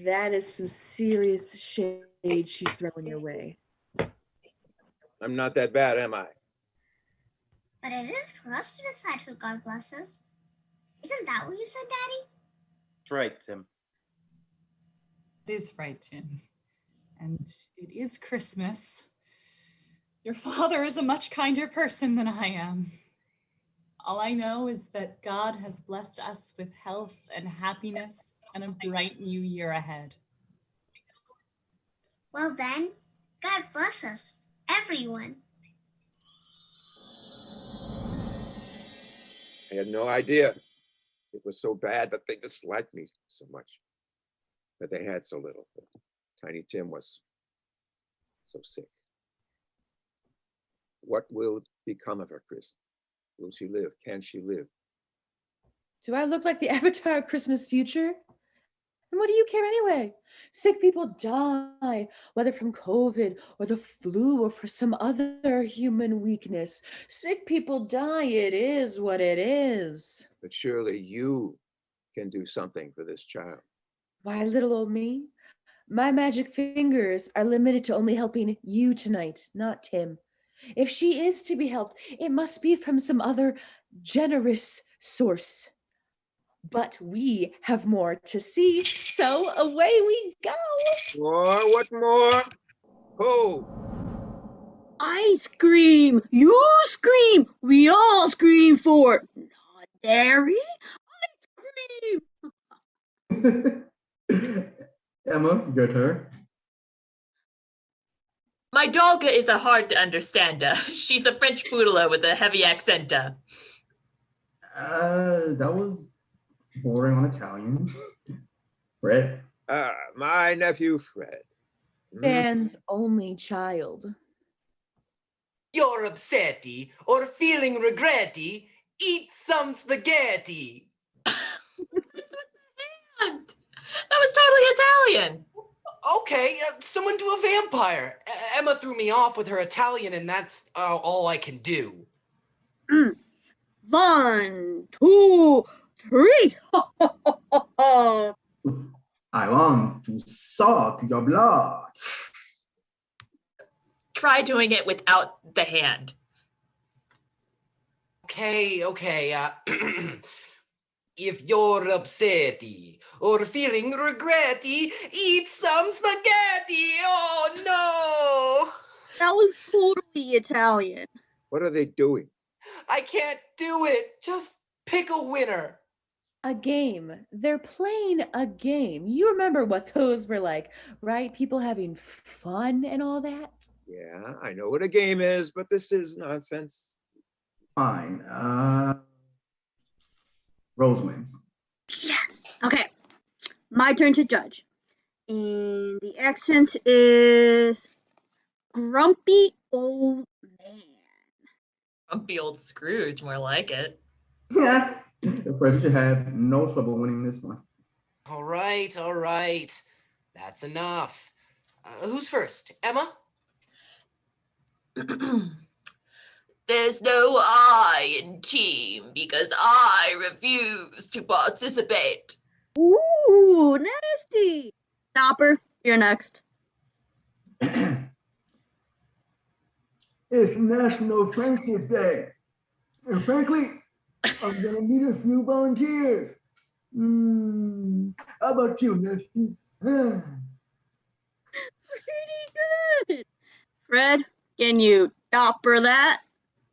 That is some serious shade she's throwing your way. I'm not that bad, am I? But it is for us to decide who God blesses. Isn't that what you said, Daddy? That's right, Tim. It is right, Tim. And it is Christmas. Your father is a much kinder person than I am. All I know is that God has blessed us with health and happiness and a bright new year ahead. Well then, God bless us, everyone. I had no idea it was so bad that they disliked me so much. That they had so little. Tiny Tim was so sick. What will become of her, Chris? Will she live? Can she live? Do I look like the avatar of Christmas future? And what do you care anyway? Sick people die, whether from COVID or the flu or for some other human weakness. Sick people die. It is what it is. But surely you can do something for this child. Why, little old me? My magic fingers are limited to only helping you tonight, not Tim. If she is to be helped, it must be from some other generous source. But we have more to see, so away we go. More? What more? Who? I scream, you scream, we all scream for it. Not Derry, I scream. Emma, your turn. My dog is a hard to understand. She's a French poodle with a heavy accent. That was bordering on Italian. Fred. My nephew Fred. Dan's only child. You're upsetty or feeling regretty, eat some spaghetti. And that was totally Italian. Okay, someone do a vampire. Emma threw me off with her Italian, and that's all I can do. 1, 2, 3. I want to suck your blood. Try doing it without the hand. Okay. If you're upsetty or feeling regretty, eat some spaghetti. Oh no! That was totally Italian. What are they doing? I can't do it. Just pick a winner. A game. They're playing a game. You remember what those were like, right? People having fun and all that? Yeah, I know what a game is, but this is nonsense. Fine. Rose wins. Yes. Okay. My turn to judge. And the accent is grumpy old man. Grumpy old Scrooge, more like it. Yeah. The Fred should have no trouble winning this one. All right. That's enough. Who's first? Emma? There's no I in team because I refuse to participate. Ooh, nasty. Stopper, you're next. It's National Friendship Day. And frankly, I'm gonna need a few volunteers. How about you, Nesty? Pretty good. Fred, can you dopper that?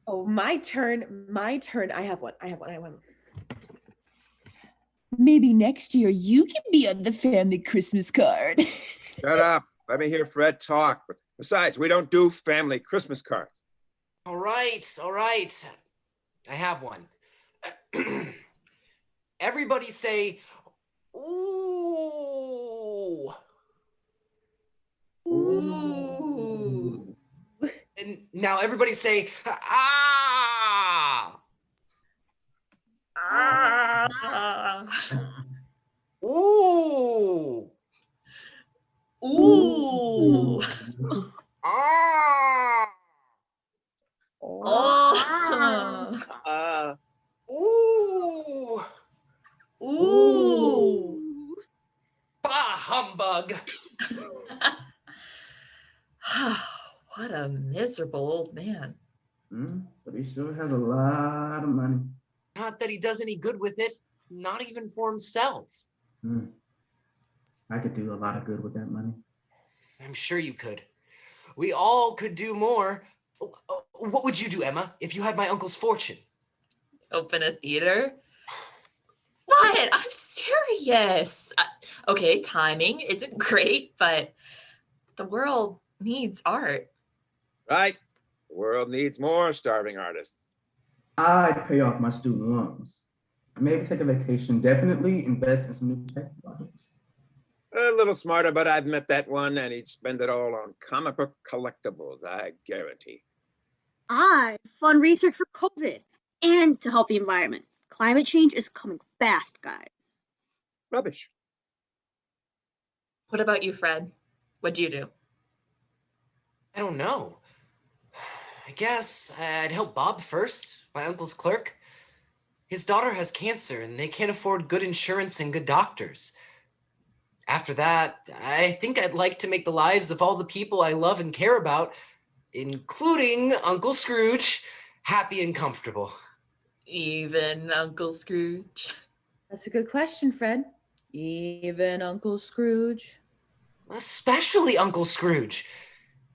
Oh, my turn. My turn. I have one. I have one. Maybe next year you can be on the family Christmas card. Shut up. Let me hear Fred talk. Besides, we don't do family Christmas cards. All right. I have one. Everybody say, ooh. Ooh. And now everybody say, ah. Ah. Ooh. Ooh. Ah. Oh. Ooh. Ooh. Bah humbug. What a miserable old man. But he sure has a lot of money. Not that he does any good with it, not even for himself. I could do a lot of good with that money. I'm sure you could. We all could do more. What would you do, Emma, if you had my uncle's fortune? Open a theater? What? I'm serious. Okay, timing isn't great, but the world needs art. Right. The world needs more starving artists. I'd pay off my student loans. Maybe take a vacation. Definitely invest in some new tech projects. A little smarter, but I'd met that one, and he'd spend it all on comic book collectibles, I guarantee. I fund research for COVID and to help the environment. Climate change is coming fast, guys. Rubbish. What about you, Fred? What do you do? I don't know. I guess I'd help Bob first, my uncle's clerk. His daughter has cancer and they can't afford good insurance and good doctors. After that, I think I'd like to make the lives of all the people I love and care about, including Uncle Scrooge, happy and comfortable. Even Uncle Scrooge? That's a good question, Fred. Even Uncle Scrooge? Especially Uncle Scrooge.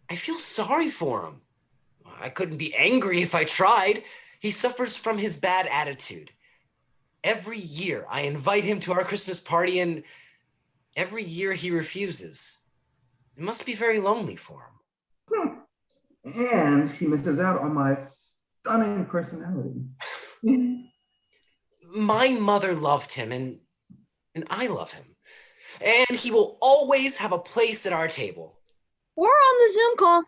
I feel sorry for him. I couldn't be angry if I tried. He suffers from his bad attitude. Every year I invite him to our Christmas party and every year he refuses. It must be very lonely for him. And he misses out on my stunning personality. My mother loved him and I love him. And he will always have a place at our table. Or on the Zoom call.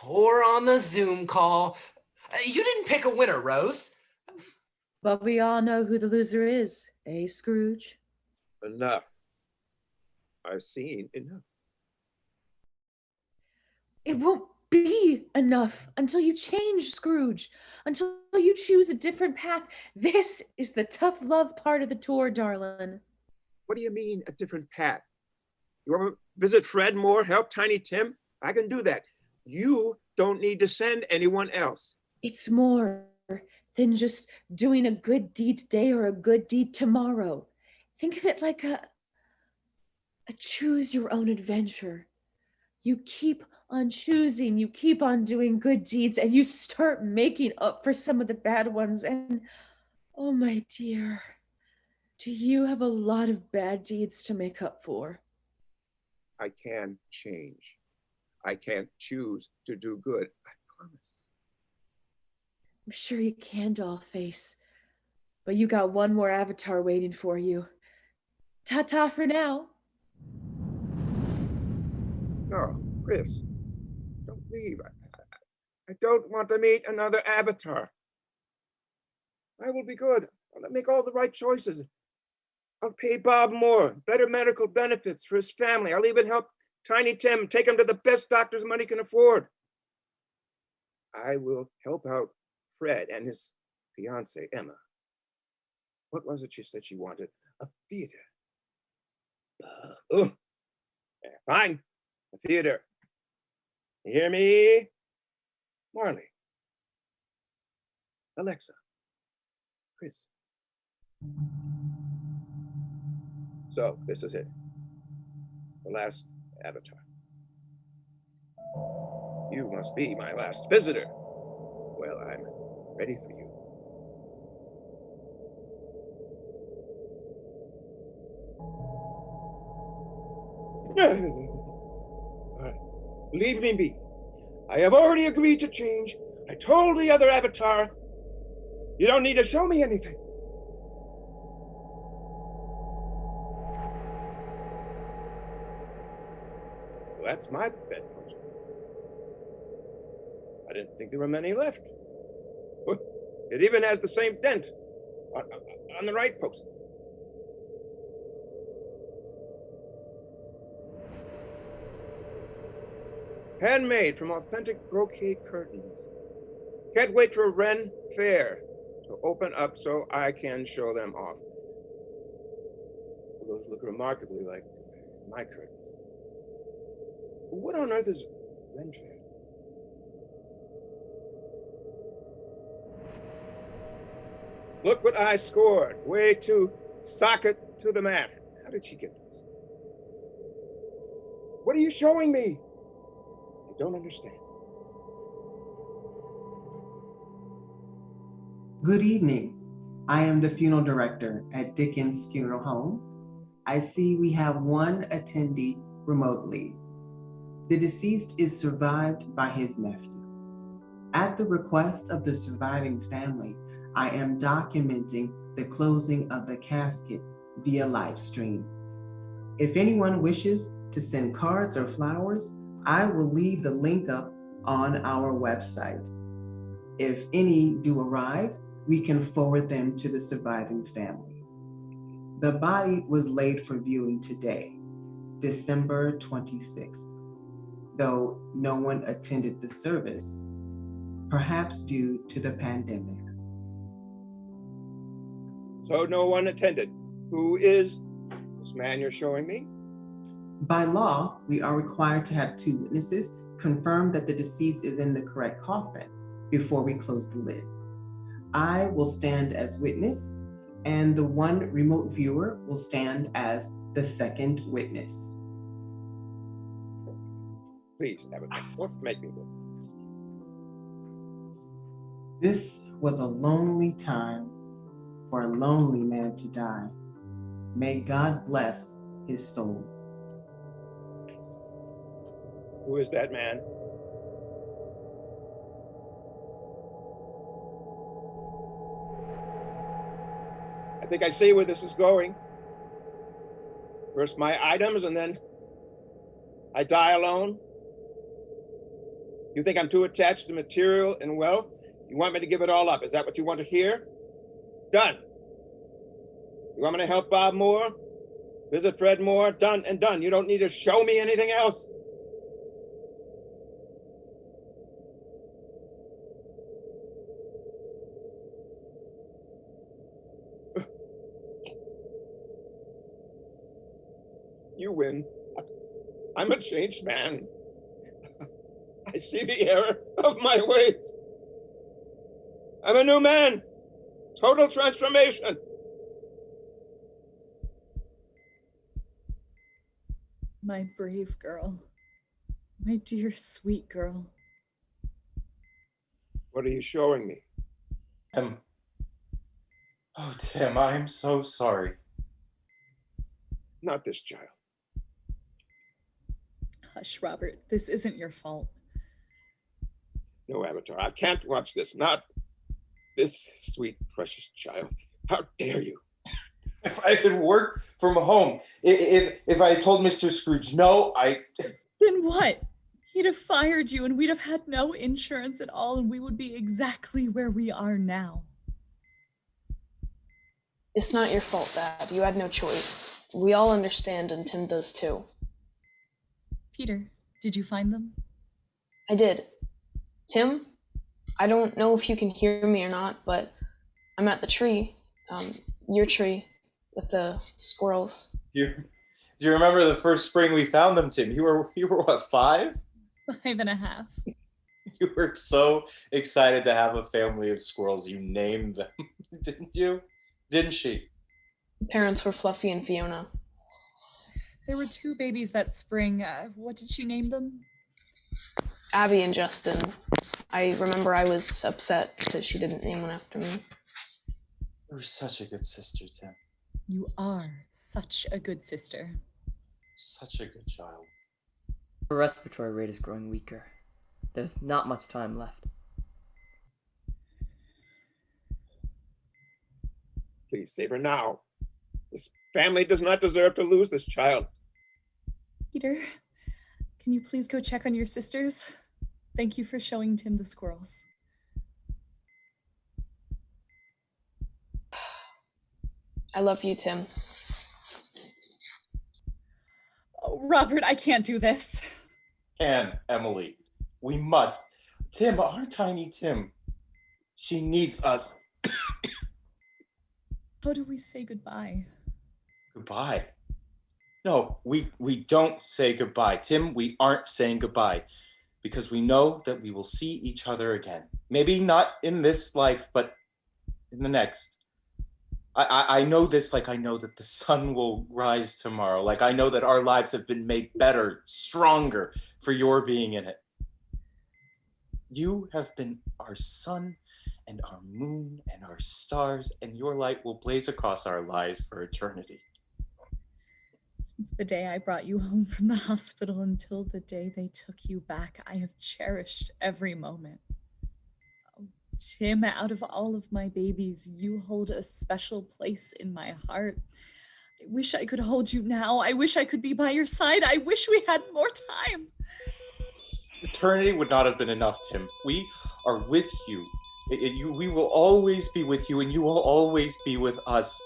Or on the Zoom call. You didn't pick a winner, Rose. But we all know who the loser is, eh, Scrooge? Enough. I've seen enough. It won't be enough until you change, Scrooge. Until you choose a different path. This is the tough love part of the tour, darling. What do you mean, a different path? You want to visit Fred more, help Tiny Tim? I can do that. You don't need to send anyone else. It's more than just doing a good deed today or a good deed tomorrow. Think of it like a choose your own adventure. You keep on choosing, you keep on doing good deeds, and you start making up for some of the bad ones. And oh, my dear, do you have a lot of bad deeds to make up for? I can change. I can't choose to do good. I promise. I'm sure you can, Dollface. But you got one more avatar waiting for you. Ta-ta for now. No, Chris, don't leave. I don't want to meet another avatar. I will be good. I'll make all the right choices. I'll pay Bob more, better medical benefits for his family. I'll even help Tiny Tim take him to the best doctors money can afford. I will help out Fred and his fiancée, Emma. What was it she said she wanted? A theater. Oh, yeah, fine, a theater. You hear me? Marley, Alexa, Chris. So this is it. The last avatar. You must be my last visitor. Well, I'm ready for you. All right. Leave me be. I have already agreed to change. I told the other avatar, you don't need to show me anything. Well, that's my bedpost. I didn't think there were many left. It even has the same dent on the right post. Handmade from authentic brocade curtains. Can't wait for Ren Fair to open up so I can show them off. Those look remarkably like my curtains. What on earth is Ren Fair? Look what I scored. Way to socket to the mat. How did she get this? What are you showing me? I don't understand. Good evening. I am the funeral director at Dickens Funeral Home. I see we have one attendee remotely. The deceased is survived by his nephew. At the request of the surviving family, I am documenting the closing of the casket via live stream. If anyone wishes to send cards or flowers, I will leave the link up on our website. If any do arrive, we can forward them to the surviving family. The body was laid for viewing today, December 26th, though no one attended the service, perhaps due to the pandemic. So no one attended. Who is this man you're showing me? By law, we are required to have two witnesses confirm that the deceased is in the correct coffin before we close the lid. I will stand as witness, and the one remote viewer will stand as the second witness. Please, Avatar, don't make me look. This was a lonely time for a lonely man to die. May God bless his soul. Who is that man? I think I see where this is going. First my items, and then I die alone. You think I'm too attached to material and wealth? You want me to give it all up? Is that what you want to hear? Done. You want me to help Bob more? Visit Fred more? Done and done. You don't need to show me anything else. You win. I'm a changed man. I see the error of my ways. I'm a new man. Total transformation. My brave girl. My dear, sweet girl. What are you showing me? Tim. Oh, Tim, I'm so sorry. Not this child. Hush, Robert. This isn't your fault. No, Avatar, I can't watch this. Not this sweet, precious child. How dare you? If I could work from home, if I had told Mr. Scrooge no, Then what? He'd have fired you and we'd have had no insurance at all and we would be exactly where we are now. It's not your fault, Dad. You had no choice. We all understand, and Tim does too. Peter, did you find them? I did. Tim, I don't know if you can hear me or not, but I'm at the tree, your tree, with the squirrels. Do you remember the first spring we found them, Tim? You were what, 5? 5.5. You were so excited to have a family of squirrels. You named them, didn't you? Didn't she? The parents were Fluffy and Fiona. There were 2 babies that spring. What did she name them? Abby and Justin. I remember I was upset because she didn't name one after me. You were such a good sister, Tim. You are such a good sister. Such a good child. Her respiratory rate is growing weaker. There's not much time left. Please save her now. This family does not deserve to lose this child. Peter, can you please go check on your sisters? Thank you for showing Tim the squirrels. I love you, Tim. Oh, Robert, I can't do this. Emily. We must. Tim, our tiny Tim. She needs us. How do we say goodbye? Goodbye? No, we don't say goodbye. Tim, we aren't saying goodbye because we know that we will see each other again. Maybe not in this life, but in the next. I know this like I know that the sun will rise tomorrow. Like I know that our lives have been made better, stronger for your being in it. You have been our sun and our moon and our stars, and your light will blaze across our lives for eternity. Since the day I brought you home from the hospital until the day they took you back, I have cherished every moment. Oh, Tim, out of all of my babies, you hold a special place in my heart. I wish I could hold you now. I wish I could be by your side. I wish we had more time. Eternity would not have been enough, Tim. We are with you. We will always be with you, and you will always be with us.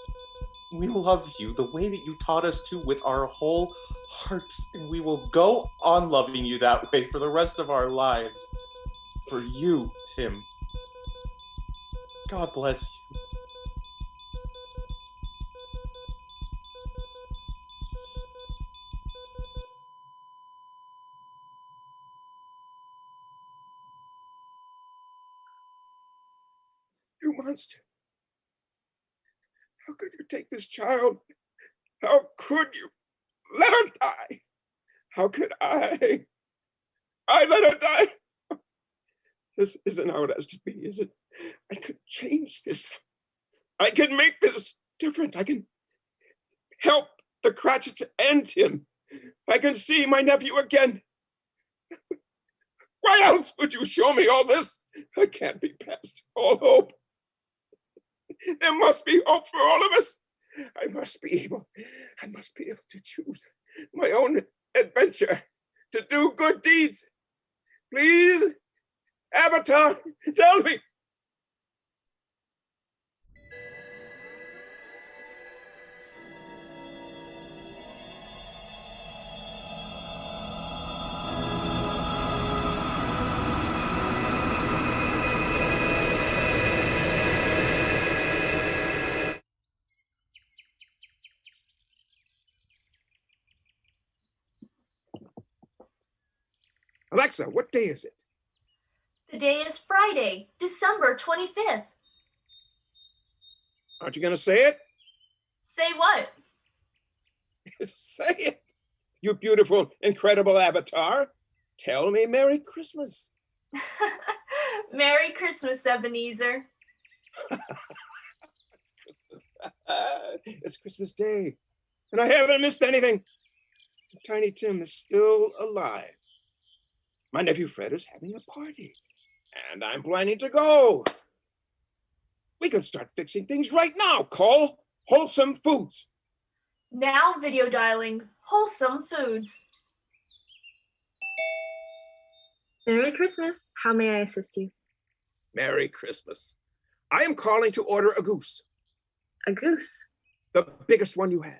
We love you the way that you taught us to with our whole hearts, and we will go on loving you that way for the rest of our lives. For you, Tim. God bless you. You monster. How could you take this child? How could you let her die? How could I let her die? This isn't how it has to be, is it? I could change this. I can make this different. I can help the Cratchits and Tim. I can see my nephew again. Why else would you show me all this? I can't be past all hope. There must be hope for all of us. I must be able to choose my own adventure, to do good deeds. Please, Avatar, tell me. Alexa, what day is it? The day is Friday, December 25th. Aren't you going to say it? Say what? Say it. You beautiful, incredible Avatar. Tell me Merry Christmas. Merry Christmas, Ebenezer. It's Christmas Day, and I haven't missed anything. Tiny Tim is still alive. My nephew Fred is having a party, and I'm planning to go. We can start fixing things right now. Call Wholesome Foods. Now video dialing Wholesome Foods. Merry Christmas. How may I assist you? Merry Christmas. I am calling to order a goose. A goose. The biggest one you have.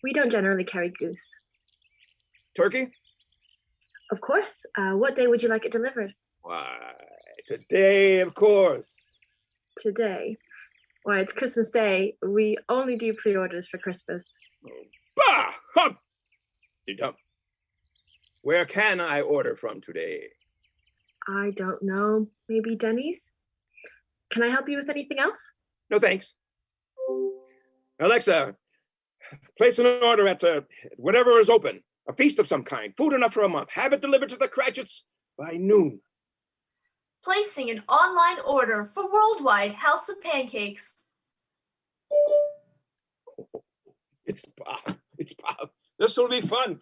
We don't generally carry goose. Turkey? Of course. What day would you like it delivered? Why, today, of course. Today. Why, it's Christmas Day. We only do pre-orders for Christmas. Bah! Hum! Dum. Where can I order from today? I don't know. Maybe Denny's? Can I help you with anything else? No, thanks. Alexa, place an order at whatever is open. A feast of some kind. Food enough for a month. Have it delivered to the Cratchits by noon. Placing an online order for Worldwide House of Pancakes. It's Bob. It's Bob. This will be fun.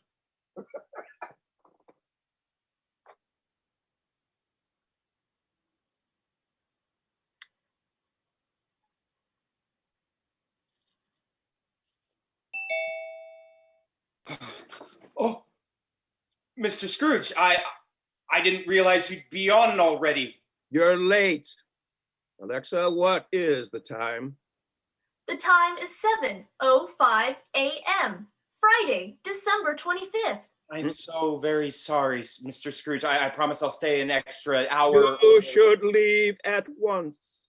Oh, Mr. Scrooge, I didn't realize you'd be on already. You're late. Alexa, what is the time? The time is 7:05 a.m. Friday, December 25th. I'm so very sorry, Mr. Scrooge. I promise I'll stay an extra hour. You should leave at once.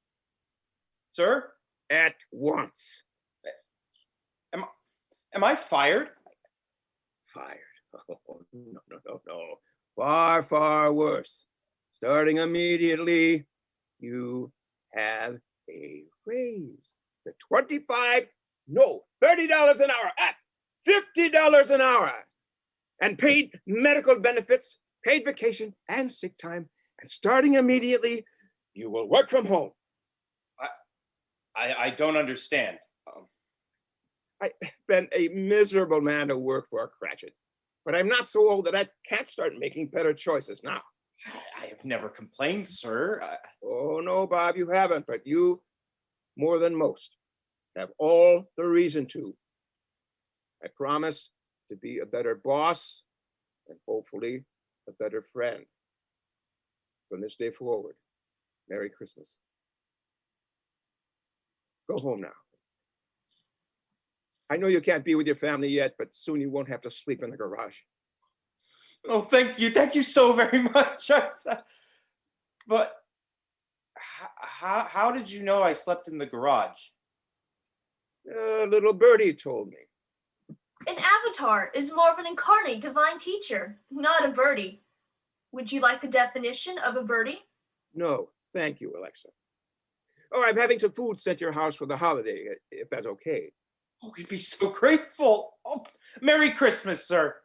Sir? At once. Am I fired? Fired? Oh, no. Far, far worse. Starting immediately, you have a raise. The $30 an hour at $50 an hour. And paid medical benefits, paid vacation, and sick time. And starting immediately, you will work from home. I don't understand. I've been a miserable man to work for, Cratchit. But I'm not so old that I can't start making better choices now. I have never complained, sir. Oh, no, Bob, you haven't. But you, more than most, have all the reason to. I promise to be a better boss and hopefully a better friend. From this day forward, Merry Christmas. Go home now. I know you can't be with your family yet, but soon you won't have to sleep in the garage. Oh, thank you. Thank you so very much. But how did you know I slept in the garage? Little birdie told me. An avatar is more of an incarnate divine teacher, not a birdie. Would you like the definition of a birdie? No, thank you, Alexa. Oh, I'm having some food sent to your house for the holiday, if that's okay. Oh, we'd be so grateful. Oh, Merry Christmas, sir.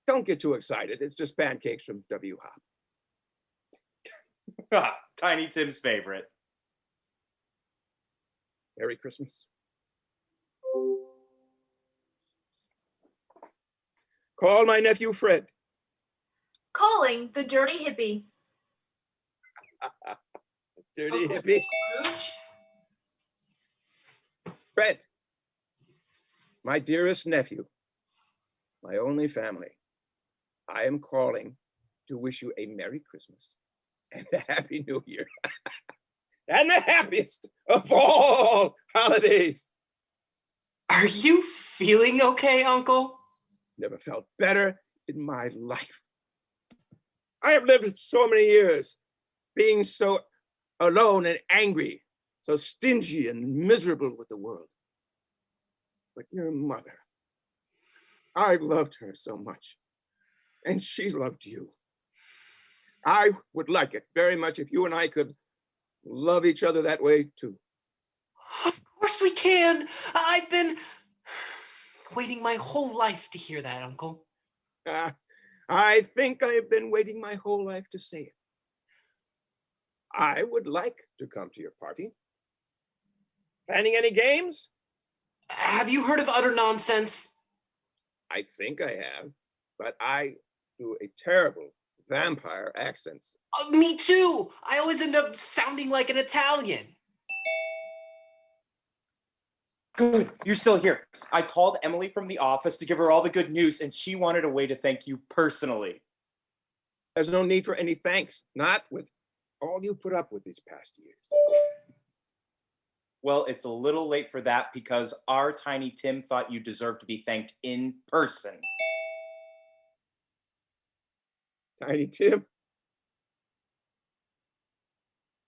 Don't get too excited. It's just pancakes from W Hop. Tiny Tim's favorite. Merry Christmas. Call my nephew Fred. Calling the dirty hippie. Dirty hippie. Fred, my dearest nephew, my only family, I am calling to wish you a Merry Christmas and a Happy New Year. And the happiest of all holidays. Are you feeling okay, Uncle? Never felt better in my life. I have lived so many years being so alone and angry, so stingy and miserable with the world. But your mother, I loved her so much, and she loved you. I would like it very much if you and I could love each other that way too. Of course we can. I've been waiting my whole life to hear that, Uncle. I think I've been waiting my whole life to say it. I would like to come to your party. Planning any games? Have you heard of Utter Nonsense? I think I have, but I do a terrible vampire accent. Me too. I always end up sounding like an Italian. Good, you're still here. I called Emily from the office to give her all the good news, and she wanted a way to thank you personally. There's no need for any thanks, not with all you put up with these past years. Well, it's a little late for that because our Tiny Tim thought you deserved to be thanked in person. Tiny Tim?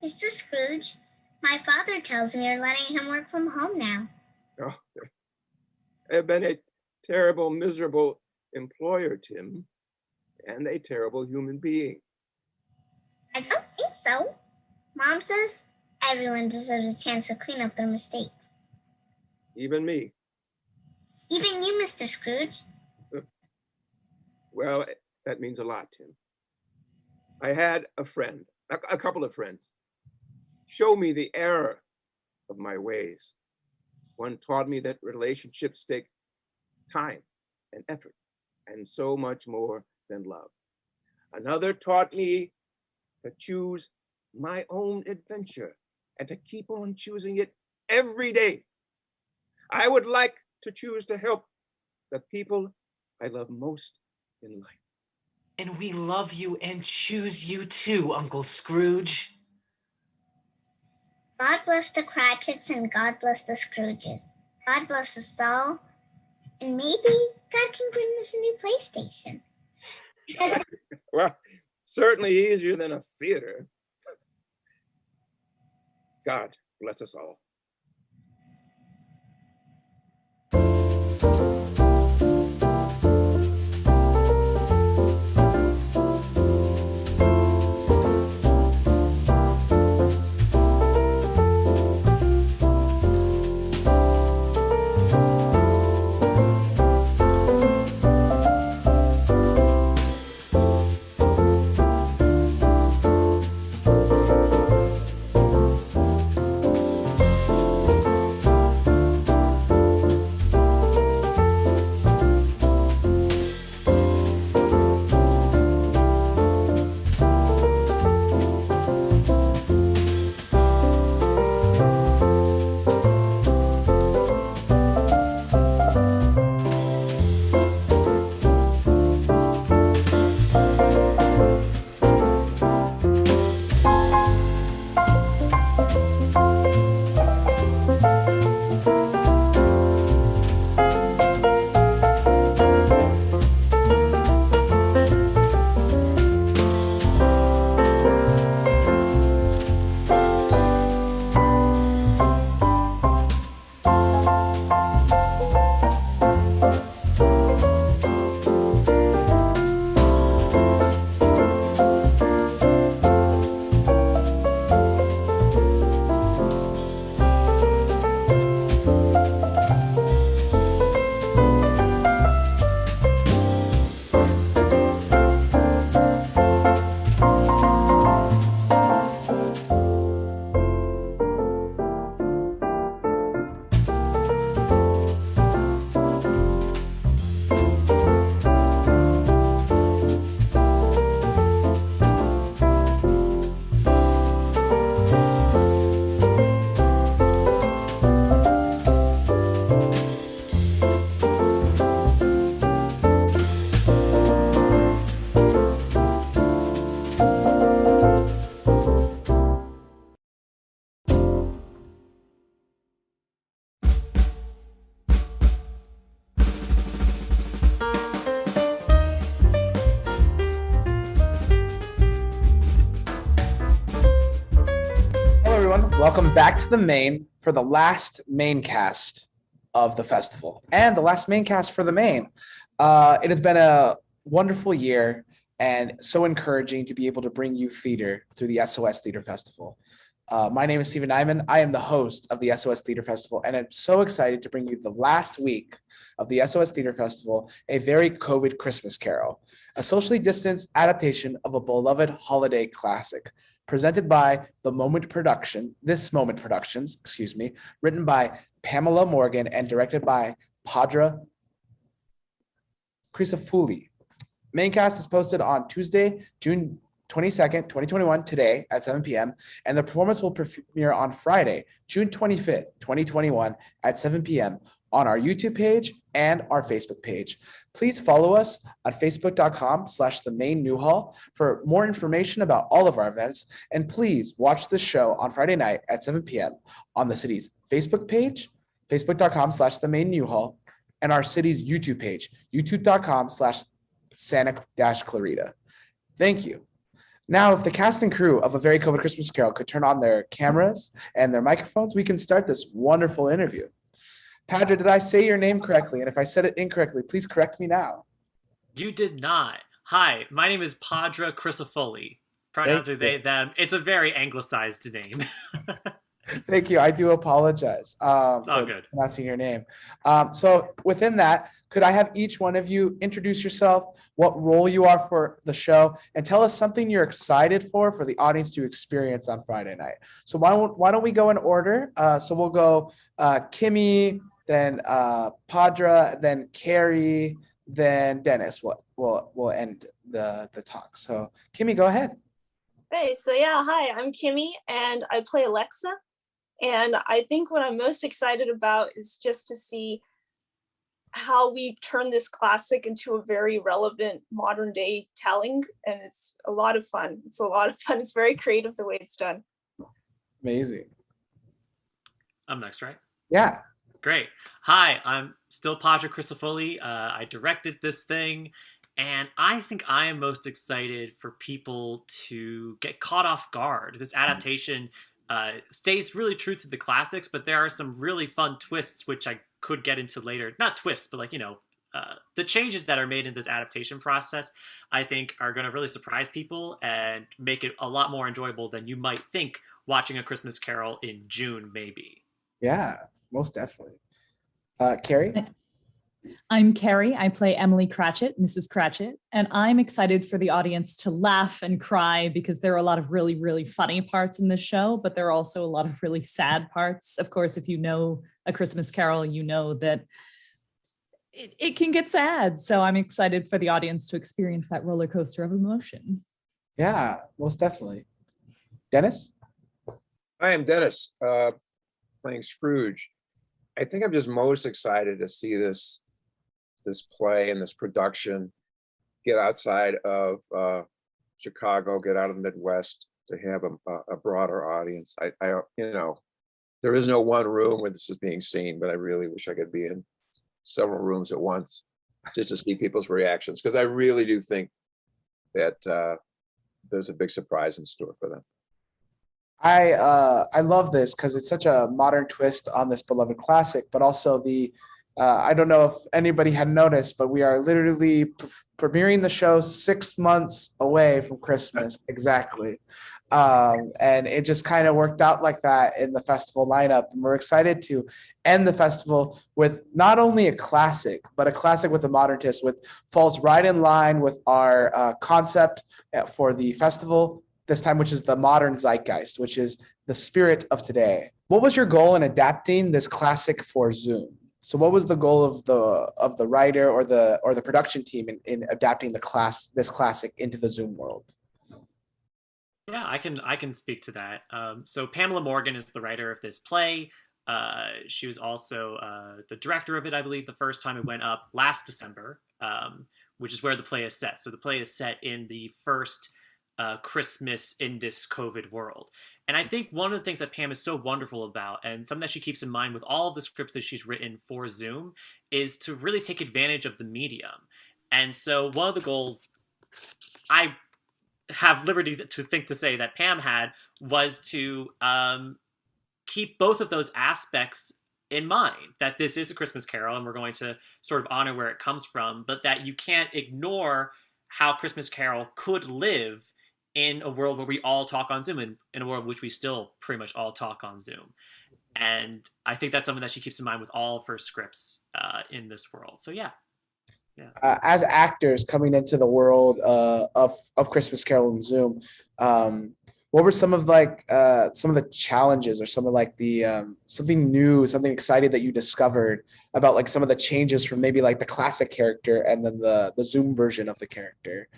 Mr. Scrooge, my father tells me you're letting him work from home now. Oh, I've been a terrible, miserable employer, Tim, and a terrible human being. I don't think so. Mom says everyone deserves a chance to clean up their mistakes. Even me. Even you, Mr. Scrooge. Well, that means a lot, Tim. I had a friend, a couple of friends, show me the error of my ways. One taught me that relationships take time and effort and so much more than love. Another taught me to choose my own adventure and to keep on choosing it every day. I would like to choose to help the people I love most in life. And we love you and choose you too, Uncle Scrooge. God bless the Cratchits and God bless the Scrooges. God bless us all. And maybe God can bring us a new PlayStation. Well, certainly easier than a theater. God bless us all. Welcome back to the main for the last main cast of the festival and the last main cast for the main. It has been a wonderful year and so encouraging to be able to bring you theater through the SOS Theater Festival. My name is Stephen Nyman. I am the host of the SOS Theater Festival, and I'm so excited to bring you the last week of the SOS Theater Festival, A Very COVID Christmas Carol, a socially distanced adaptation of a beloved holiday classic, presented by This Moment Productions, written by Pamela Morgan and directed by Padra Crisafulli. Main cast is posted on Tuesday, June 22nd, 2021, today at 7 p.m. And the performance will premiere on Friday, June 25th, 2021 at 7 p.m. on our YouTube page and our Facebook page. Please follow us on facebook.com/themainnewhall for more information about all of our events. And please watch the show on Friday night at 7 p.m. on the city's Facebook page, facebook.com/the main U-Haul, and our city's YouTube page, youtube.com/Santa-Clarita. Thank you. Now, if the cast and crew of A Very COVID Christmas Carol could turn on their cameras and their microphones, we can start this wonderful interview. Padre, did I say your name correctly? And if I said it incorrectly, please correct me now. You did not. Hi, my name is Padre Crisafulli. Pronouns are they, them. It's a very anglicized name. Thank you. I do apologize It's all for good. pronouncing your name. So within that, could I have each one of you introduce yourself, what role you are for the show, and tell us something you're excited for the audience to experience on Friday night. So why don't we go in order? So we'll go Kimmy, then Padra, then Carrie, then Dennis. We'll end the talk. So Kimmy, go ahead. Hey, so yeah, hi, I'm Kimmy and I play Alexa. And I think what I'm most excited about is just to see how we turn this classic into a very relevant modern day telling. And it's a lot of fun. It's a lot of fun. It's very creative the way it's done. Amazing. I'm next, right? Yeah. Great. Hi, I'm still Padre Crisafulli. I directed this thing, and I think I am most excited for people to get caught off guard. This adaptation stays really true to the classics, but there are some really fun twists, which I could get into later. Not twists, but like, the changes that are made in this adaptation process, I think are going to really surprise people and make it a lot more enjoyable than you might think watching A Christmas Carol in June, maybe. Yeah, most definitely. Carrie? I'm Carrie. I play Emily Cratchit, Mrs. Cratchit, and I'm excited for the audience to laugh and cry because there are a lot of really, really funny parts in this show, but there are also a lot of really sad parts. Of course, if you know A Christmas Carol, you know that it can get sad. So I'm excited for the audience to experience that roller coaster of emotion. Yeah, most definitely. Dennis? I am Dennis, playing Scrooge. I think I'm just most excited to see this play and this production get outside of Chicago, get out of the Midwest, to have a broader audience. There is no one room where this is being seen, but I really wish I could be in several rooms at once just to see people's reactions, because I really do think that there's a big surprise in store for them. I love this because it's such a modern twist on this beloved classic, but also I don't know if anybody had noticed, but we are literally premiering the show 6 months away from Christmas, exactly. And it just kind of worked out like that in the festival lineup. And we're excited to end the festival with not only a classic, but a classic with a modern twist, which falls right in line with our concept for the festival this time, which is the modern zeitgeist, which is the spirit of today. What was your goal in adapting this classic for Zoom? So what was the goal of the writer or the production team in adapting this classic into the Zoom world? Yeah, I can speak to that. So Pamela Morgan is the writer of this play. She was also the director of it, I believe, the first time it went up last December, which is where the play is set. So the play is set in the first Christmas in this COVID world. And I think one of the things that Pam is so wonderful about, and something that she keeps in mind with all of the scripts that she's written for Zoom, is to really take advantage of the medium. And so one of the goals I have liberty to say that Pam had was to keep both of those aspects in mind, that this is A Christmas Carol and we're going to sort of honor where it comes from, but that you can't ignore how Christmas Carol could live in a world where we all talk on Zoom, and in a world in which we still pretty much all talk on Zoom. And I think that's something that she keeps in mind with all of her scripts in this world. So yeah. As actors coming into the world of Christmas Carol and Zoom, what were some of the challenges or some of the something new, something exciting that you discovered about like some of the changes from maybe like the classic character and then the Zoom version of the character?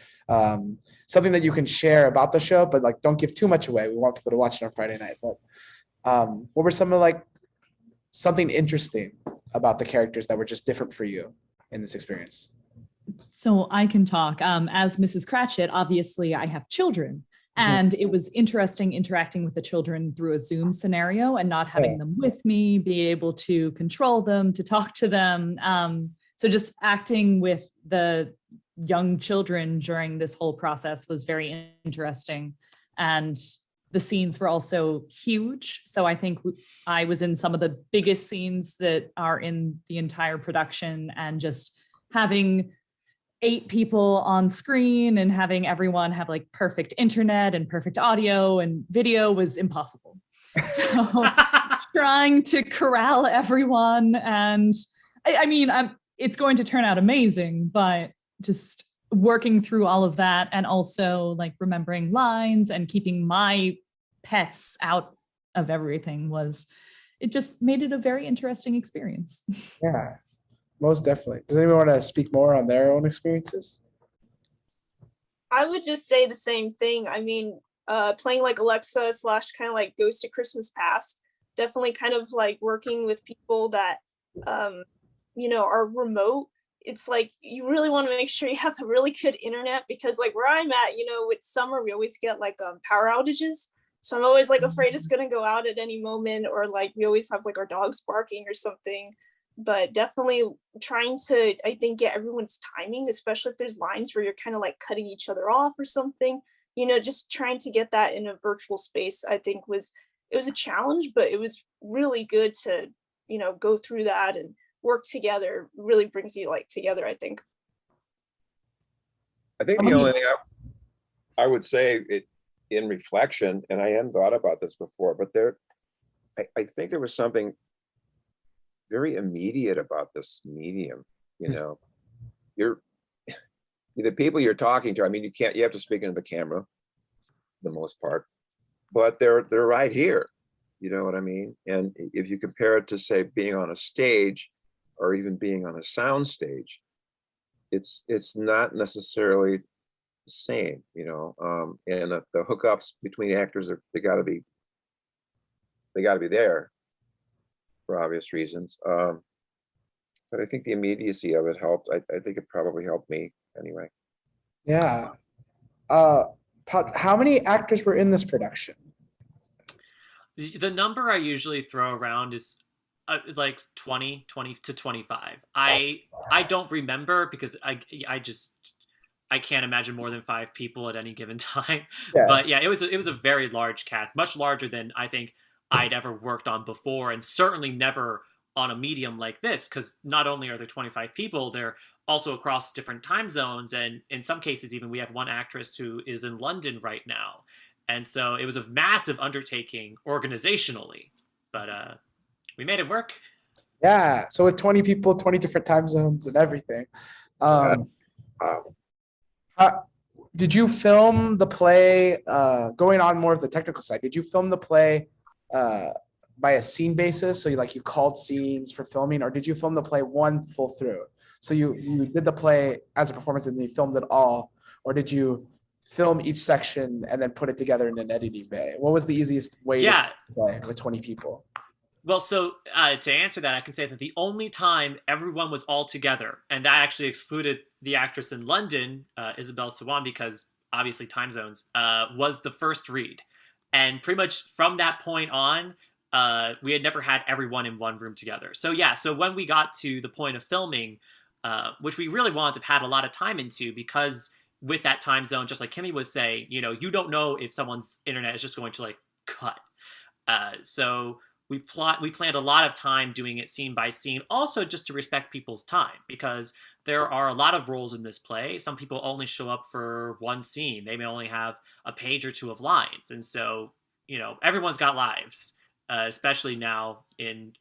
Something that you can share about the show, but like don't give too much away. We want people to watch it on Friday night. But what were some of something interesting about the characters that were just different for you in this experience? So I can talk. As Mrs. Cratchit, obviously I have children. And it was interesting interacting with the children through a Zoom scenario and not having them with me, be able to control them, to talk to them. So just acting with the young children during this whole process was very interesting. And the scenes were also huge. So I think I was in some of the biggest scenes that are in the entire production, and just having 8 people on screen and having everyone have like perfect internet and perfect audio and video was impossible. So trying to corral everyone, and I mean, it's going to turn out amazing, but just working through all of that, and also like remembering lines and keeping my pets out of everything, it just made it a very interesting experience. Yeah. Most definitely. Does anyone want to speak more on their own experiences? I would just say the same thing. I mean, playing like Alexa / kind of like Ghost of Christmas Past, definitely kind of like working with people that, are remote. It's like you really want to make sure you have a really good internet, because like where I'm at, with summer, we always get like power outages. So I'm always like afraid it's going to go out at any moment, or like we always have like our dogs barking or something. But definitely trying to, I think, get everyone's timing, especially if there's lines where you're kind of like cutting each other off or something, just trying to get that in a virtual space, I think it was a challenge, but it was really good to, go through that and work together. Really brings you like together, I think. I think the only thing I would say in reflection, and I hadn't thought about this before, but I think there was something very immediate about this medium. You're the people you're talking to. I mean, you have to speak into the camera, for the most part, but they're right here. You know what I mean? And if you compare it to, say, being on a stage, or even being on a sound stage, it's not necessarily the same. And the hookups between actors they got to be there, for obvious reasons. But I think the immediacy of it helped. I think it probably helped me anyway. Yeah. How many actors were in this production? The number I usually throw around is like 20 to 25. I don't remember, because I can't imagine more than 5 people at any given time. Yeah. But yeah, it was a very large cast, much larger than I think I'd ever worked on before, and certainly never on a medium like this, because not only are there 25 people, they're also across different time zones, and in some cases even we have one actress who is in London right now. And so it was a massive undertaking organizationally, but we made it work. Yeah, so with 20 people, 20 different time zones and everything. Did you film the play, going on more of the technical side, did you film the play by a scene basis? So you called scenes for filming, or did you film the play one full through? So you did the play as a performance and then you filmed it all, or did you film each section and then put it together in an editing bay? What was the easiest way to play with 20 people? Well, so to answer that, I can say that the only time everyone was all together, and that actually excluded the actress in London, Isabel Swan, because obviously time zones, was the first read. And pretty much from that point on, we had never had everyone in one room together. So yeah, so when we got to the point of filming, which we really wanted to have a lot of time into, because with that time zone, just like Kimmy was saying, you don't know if someone's internet is just going to like cut. So we planned a lot of time doing it scene by scene, also just to respect people's time, because there are a lot of roles in this play. Some people only show up for one scene. They may only have a page or 2 of lines. And so, everyone's got lives, especially now in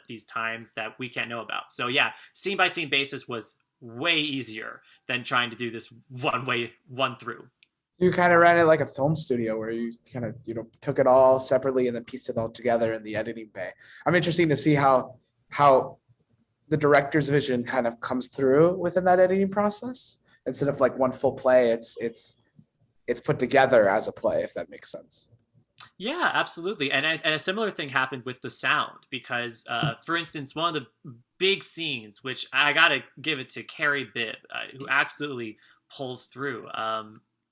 these times that we can't know about. So yeah, scene by scene basis was way easier than trying to do this one through. You kind of ran it like a film studio where you kind of, took it all separately and then pieced it all together in the editing bay. I'm interested to see how the director's vision kind of comes through within that editing process. Instead of like one full play, it's put together as a play, if that makes sense. Yeah, absolutely. And a similar thing happened with the sound, because, for instance, one of the big scenes, which I got to give it to Carrie Bibb, who absolutely pulls through,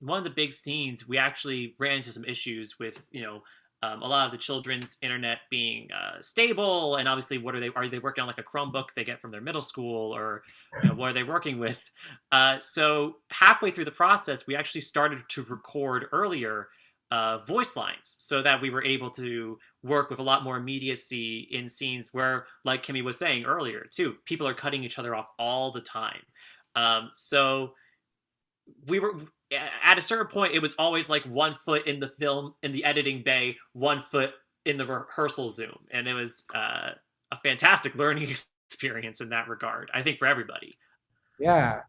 one of the big scenes, we actually ran into some issues with, a lot of the children's internet being stable, and obviously, are they working on like a Chromebook they get from their middle school, or what are they working with? So halfway through the process, we actually started to record earlier voice lines, so that we were able to work with a lot more immediacy in scenes where, like Kimmy was saying earlier too, people are cutting each other off all the time. So we were at a certain point, it was always like 1 foot in the film, in the editing bay, 1 foot in the rehearsal Zoom. And it was a fantastic learning experience in that regard, I think, for everybody. Yeah.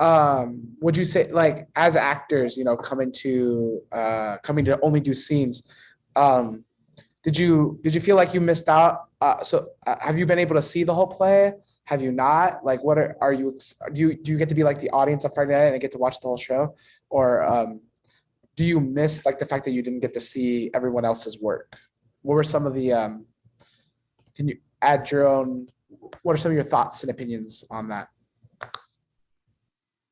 Would you say, like, as actors, coming to only do scenes, did you feel like you missed out? Have you been able to see the whole play? Have you not? Like, do you get to be like the audience on Friday night and get to watch the whole show? Or do you miss like the fact that you didn't get to see everyone else's work? What were some of the, can you add your own, what are some of your thoughts and opinions on that?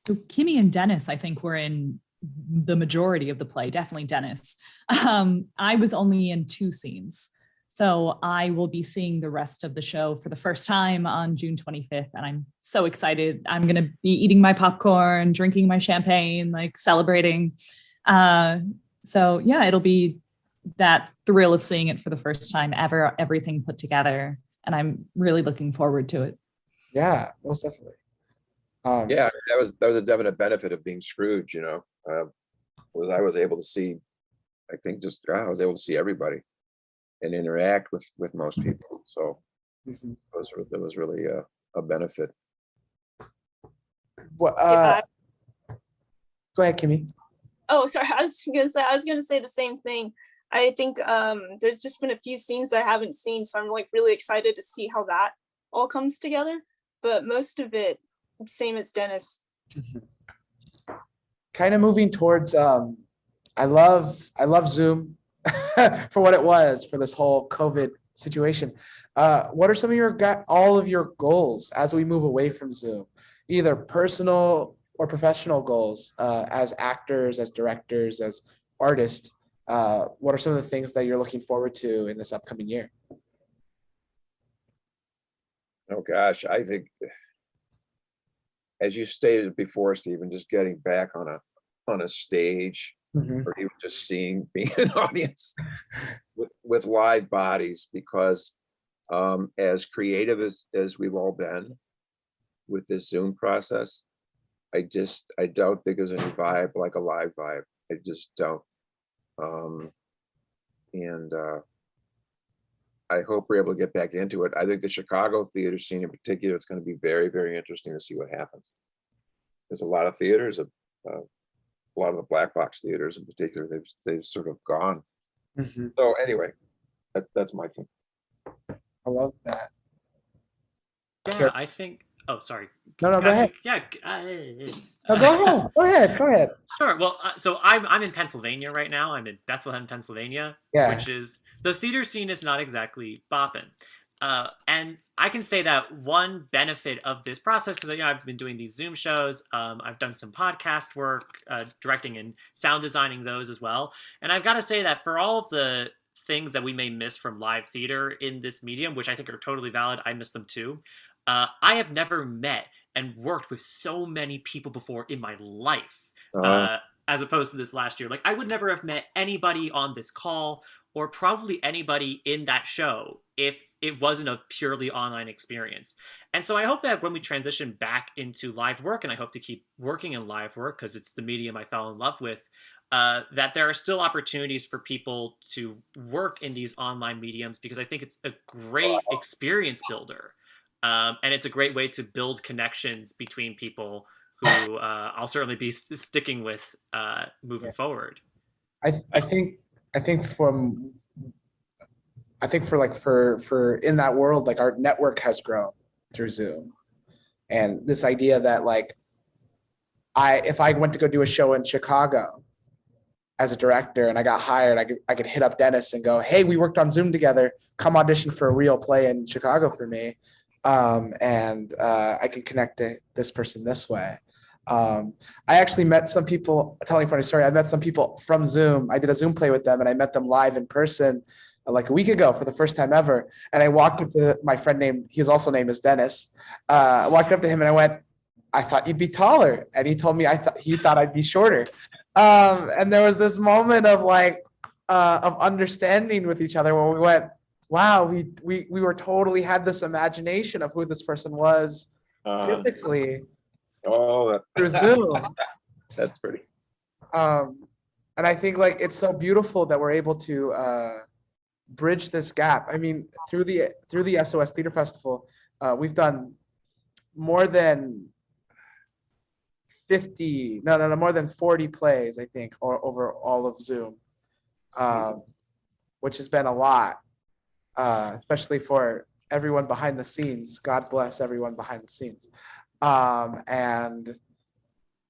So Kimmy and Dennis, I think, were in the majority of the play, definitely Dennis. I was only in 2 scenes. So I will be seeing the rest of the show for the first time on June 25th. And I'm so excited. I'm going to be eating my popcorn, drinking my champagne, like celebrating. So yeah, it'll be that thrill of seeing it for the first time ever, everything put together. And I'm really looking forward to it. Yeah, most definitely. Yeah, that was a definite benefit of being Scrooge, was I was able to see, I was able to see everybody and interact with most people. So it was really a benefit. What? Go ahead, Kimmy. Oh, sorry. I was gonna say the same thing. I think there's just been a few scenes I haven't seen, so I'm like really excited to see how that all comes together. But most of it, same as Dennis. Kind of moving towards, I love Zoom for what it was for this whole COVID situation. What are some of all of your goals as we move away from Zoom, either personal or professional goals, as actors, as directors, as artists? What are some of the things that you're looking forward to in this upcoming year? Oh gosh, I think, as you stated before, Stephen, just getting back on a stage, or even just being an audience with live bodies, because as creative as we've all been with this Zoom process, I don't think there's any vibe like a live vibe. I just don't. And I hope we're able to get back into it. I think the Chicago theater scene in particular, it's going to be very, very interesting to see what happens. There's a lot of theaters, a lot of the black box theaters in particular, they've sort of gone. So anyway, that's my thing. I love that. Yeah, Sure. I think. Oh, sorry. No, go ahead. Yeah. Go ahead. Sure. Well, so I'm in Pennsylvania right now. I'm in Bethlehem, Pennsylvania, Yeah. which is, the theater scene is not exactly bopping. And I can say that one benefit of this process, because I've been doing these Zoom shows, I've done some podcast work, directing and sound designing those as well. And I've got to say that for all of the things that we may miss from live theater in this medium, which I think are totally valid, I miss them too. I have never met and worked with so many people before in my life, as opposed to this last year. Like, I would never have met anybody on this call, or probably anybody in that show, if it wasn't a purely online experience. And so I hope that when we transition back into live work, and I hope to keep working in live work because it's the medium I fell in love with, that there are still opportunities for people to work in these online mediums, because I think it's a great experience builder. And it's a great way to build connections between people who I'll certainly be sticking with moving forward. I think for in that world, like, our network has grown through Zoom, and this idea that, like, if I went to go do a show in Chicago as a director and I got hired, I could hit up Dennis and go, hey, we worked on Zoom together, come audition for a real play in Chicago for me. And I can connect to this person this way. I actually met some people, telling a funny story. I met some people from Zoom. I did a Zoom play with them and I met them live in person like a week ago for the first time ever. And I walked up to my friend his also name is Dennis. I walked up to him and I went, I thought you'd be taller. And he told me he thought I'd be shorter. And there was this moment of of understanding with each other where we went, wow, we were totally had this imagination of who this person was physically through Zoom. That's pretty. And I think it's so beautiful that we're able to bridge this gap. I mean, through the SOS Theater Festival, we've done more than more than 40 plays, I think, or over all of Zoom, which has been a lot, especially for everyone behind the scenes. God bless everyone behind the scenes. And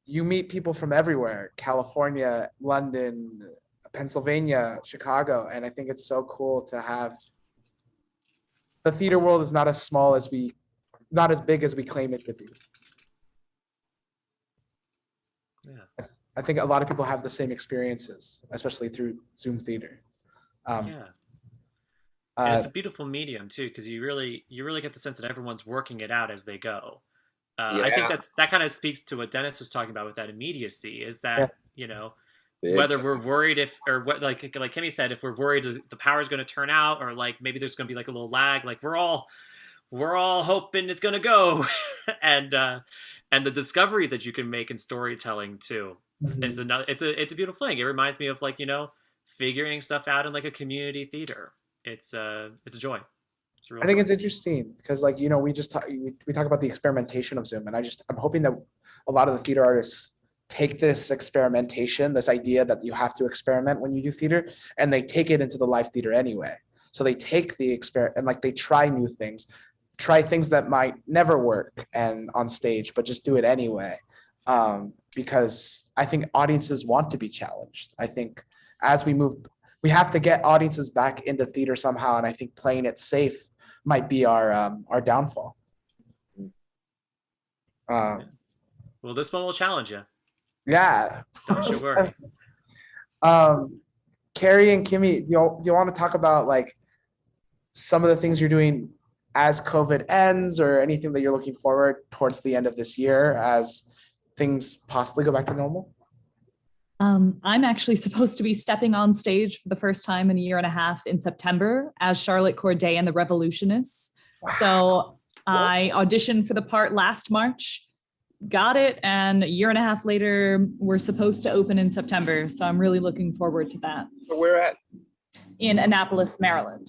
you meet people from everywhere, California, London, Pennsylvania, Chicago. And I think it's so cool to have the theater world is not as big as we claim it to be. Yeah. I think a lot of people have the same experiences, especially through Zoom theater. Yeah. And it's a beautiful medium too, because you really get the sense that everyone's working it out as they go. I think that kind of speaks to what Dennis was talking about with that immediacy. Is that whether we're worried like Kimmy said, if we're worried the power's going to turn out, or maybe there's going to be a little lag, we're all hoping it's going to go, and the discoveries that you can make in storytelling too is another. It's a beautiful thing. It reminds me of figuring stuff out in a community theater. It's a joy. I think it's interesting because we talk about the experimentation of Zoom, and I'm hoping that a lot of the theater artists take this experimentation, this idea that you have to experiment when you do theater, and they take it into the live theater anyway. So they take the experiment and they try new things, try things that might never work and on stage, but just do it anyway. Because I think audiences want to be challenged. I think as we move, we have to get audiences back into theater somehow, and I think playing it safe might be our downfall. Well, this one will challenge you. Yeah. Don't you worry. Carrie and Kimmy, do you want to talk about some of the things you're doing as COVID ends, or anything that you're looking forward towards the end of this year as things possibly go back to normal? I'm actually supposed to be stepping on stage for the first time in a year and a half in September as Charlotte Corday and the Revolutionists. Wow. So I auditioned for the part last March, got it, and a year and a half later, we're supposed to open in September. So I'm really looking forward to that. Where at? In Annapolis, Maryland,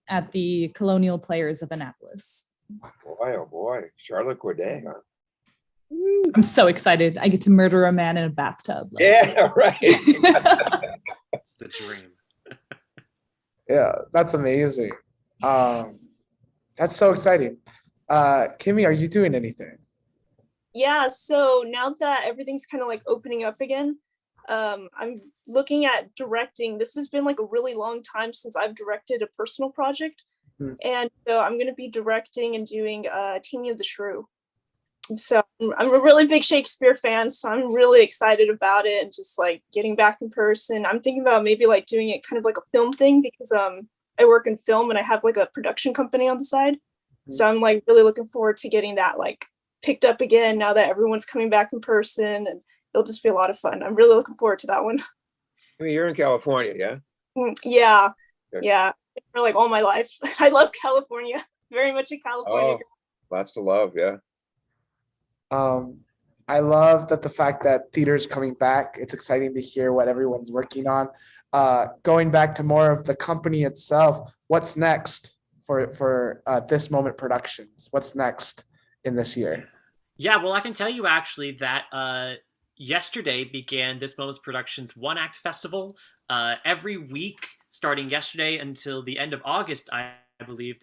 at the Colonial Players of Annapolis. Boy, oh boy, Charlotte Corday, huh? I'm so excited. I get to murder a man in a bathtub. Yeah, right. The dream. Yeah, that's amazing. That's so exciting. Kimmy, are you doing anything? Yeah, so now that everything's kind of opening up again, I'm looking at directing. This has been a really long time since I've directed a personal project. And so I'm going to be directing and doing Taming of the Shrew. So I'm a really big Shakespeare fan, so I'm really excited about it, and just getting back in person. I'm thinking about maybe doing it kind of like a film thing, because I work in film and I have a production company on the side. So I'm really looking forward to getting that picked up again now that everyone's coming back in person, and it'll just be a lot of fun. I'm really looking forward to that one. I mean, you're in California, yeah? Yeah. Good. Yeah. For all my life. I love California. Very much a California. Lots to love, yeah. I love that the fact that theater is coming back. It's exciting to hear what everyone's working on. Going back to more of the company itself, what's next for This Moment Productions? What's next in this year? Yeah, well, I can tell you actually that yesterday began This Moment's Productions One Act Festival. Every week, starting yesterday until the end of August, I believe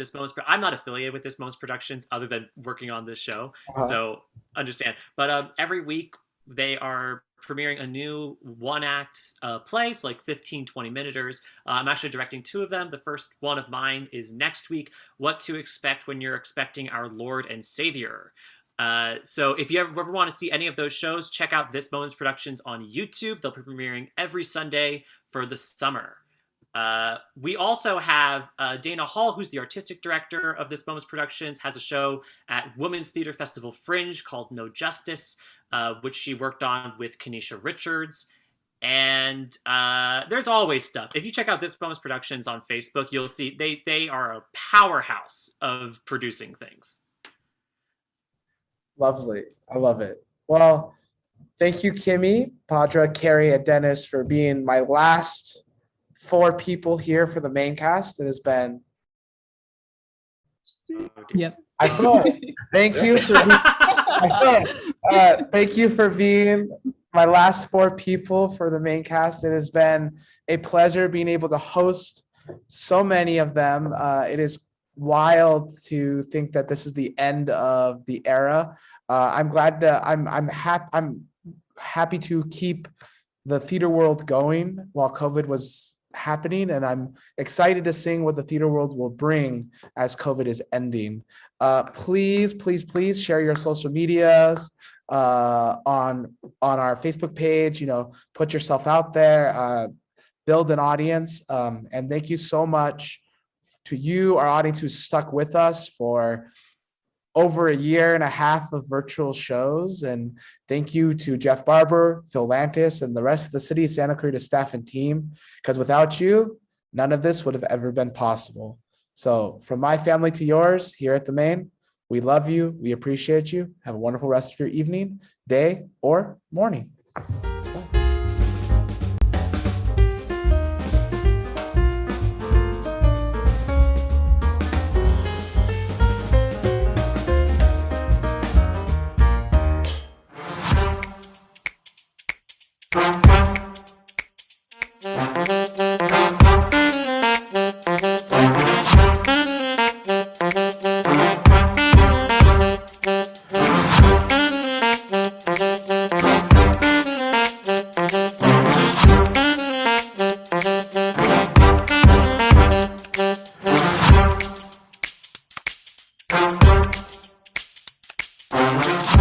I'm not affiliated with This Moment's Productions other than working on this show, so understand. But every week they are premiering a new one-act play, so 15, 20-minuters. I'm actually directing two of them. The first one of mine is next week, What to Expect When You're Expecting Our Lord and Savior. So if you ever want to see any of those shows, check out This Moment's Productions on YouTube. They'll be premiering every Sunday for the summer. We also have Dana Hall, who's the artistic director of This Moment's Productions, has a show at Women's Theater Festival Fringe called No Justice, which she worked on with Kenesha Richards. And there's always stuff. If you check out This Moment's Productions on Facebook, you'll see they are a powerhouse of producing things. Lovely. I love it. Well, thank you, Kimmy, Padra, Carrie, and Dennis for being my last 4 people here for the main cast. It has been. Yep. I feel it. Thank you for thank you for being my last 4 people for the main cast. It has been a pleasure being able to host so many of them. It is wild to think that this is the end of the era. I'm glad that I'm happy to keep the theater world going while COVID was happening, and I'm excited to see what the theater world will bring as COVID is ending. Please share your social medias on our Facebook page. You know, put yourself out there, build an audience, and thank you so much to you, our audience, who stuck with us for over a year and a half of virtual shows. And thank you to Jeff Barber, Phil Lantis, and the rest of the City of Santa Clarita staff and team, because without you, none of this would have ever been possible. So from my family to yours here at the Main, we love you. We appreciate you. Have a wonderful rest of your evening, day, or morning. Thank you.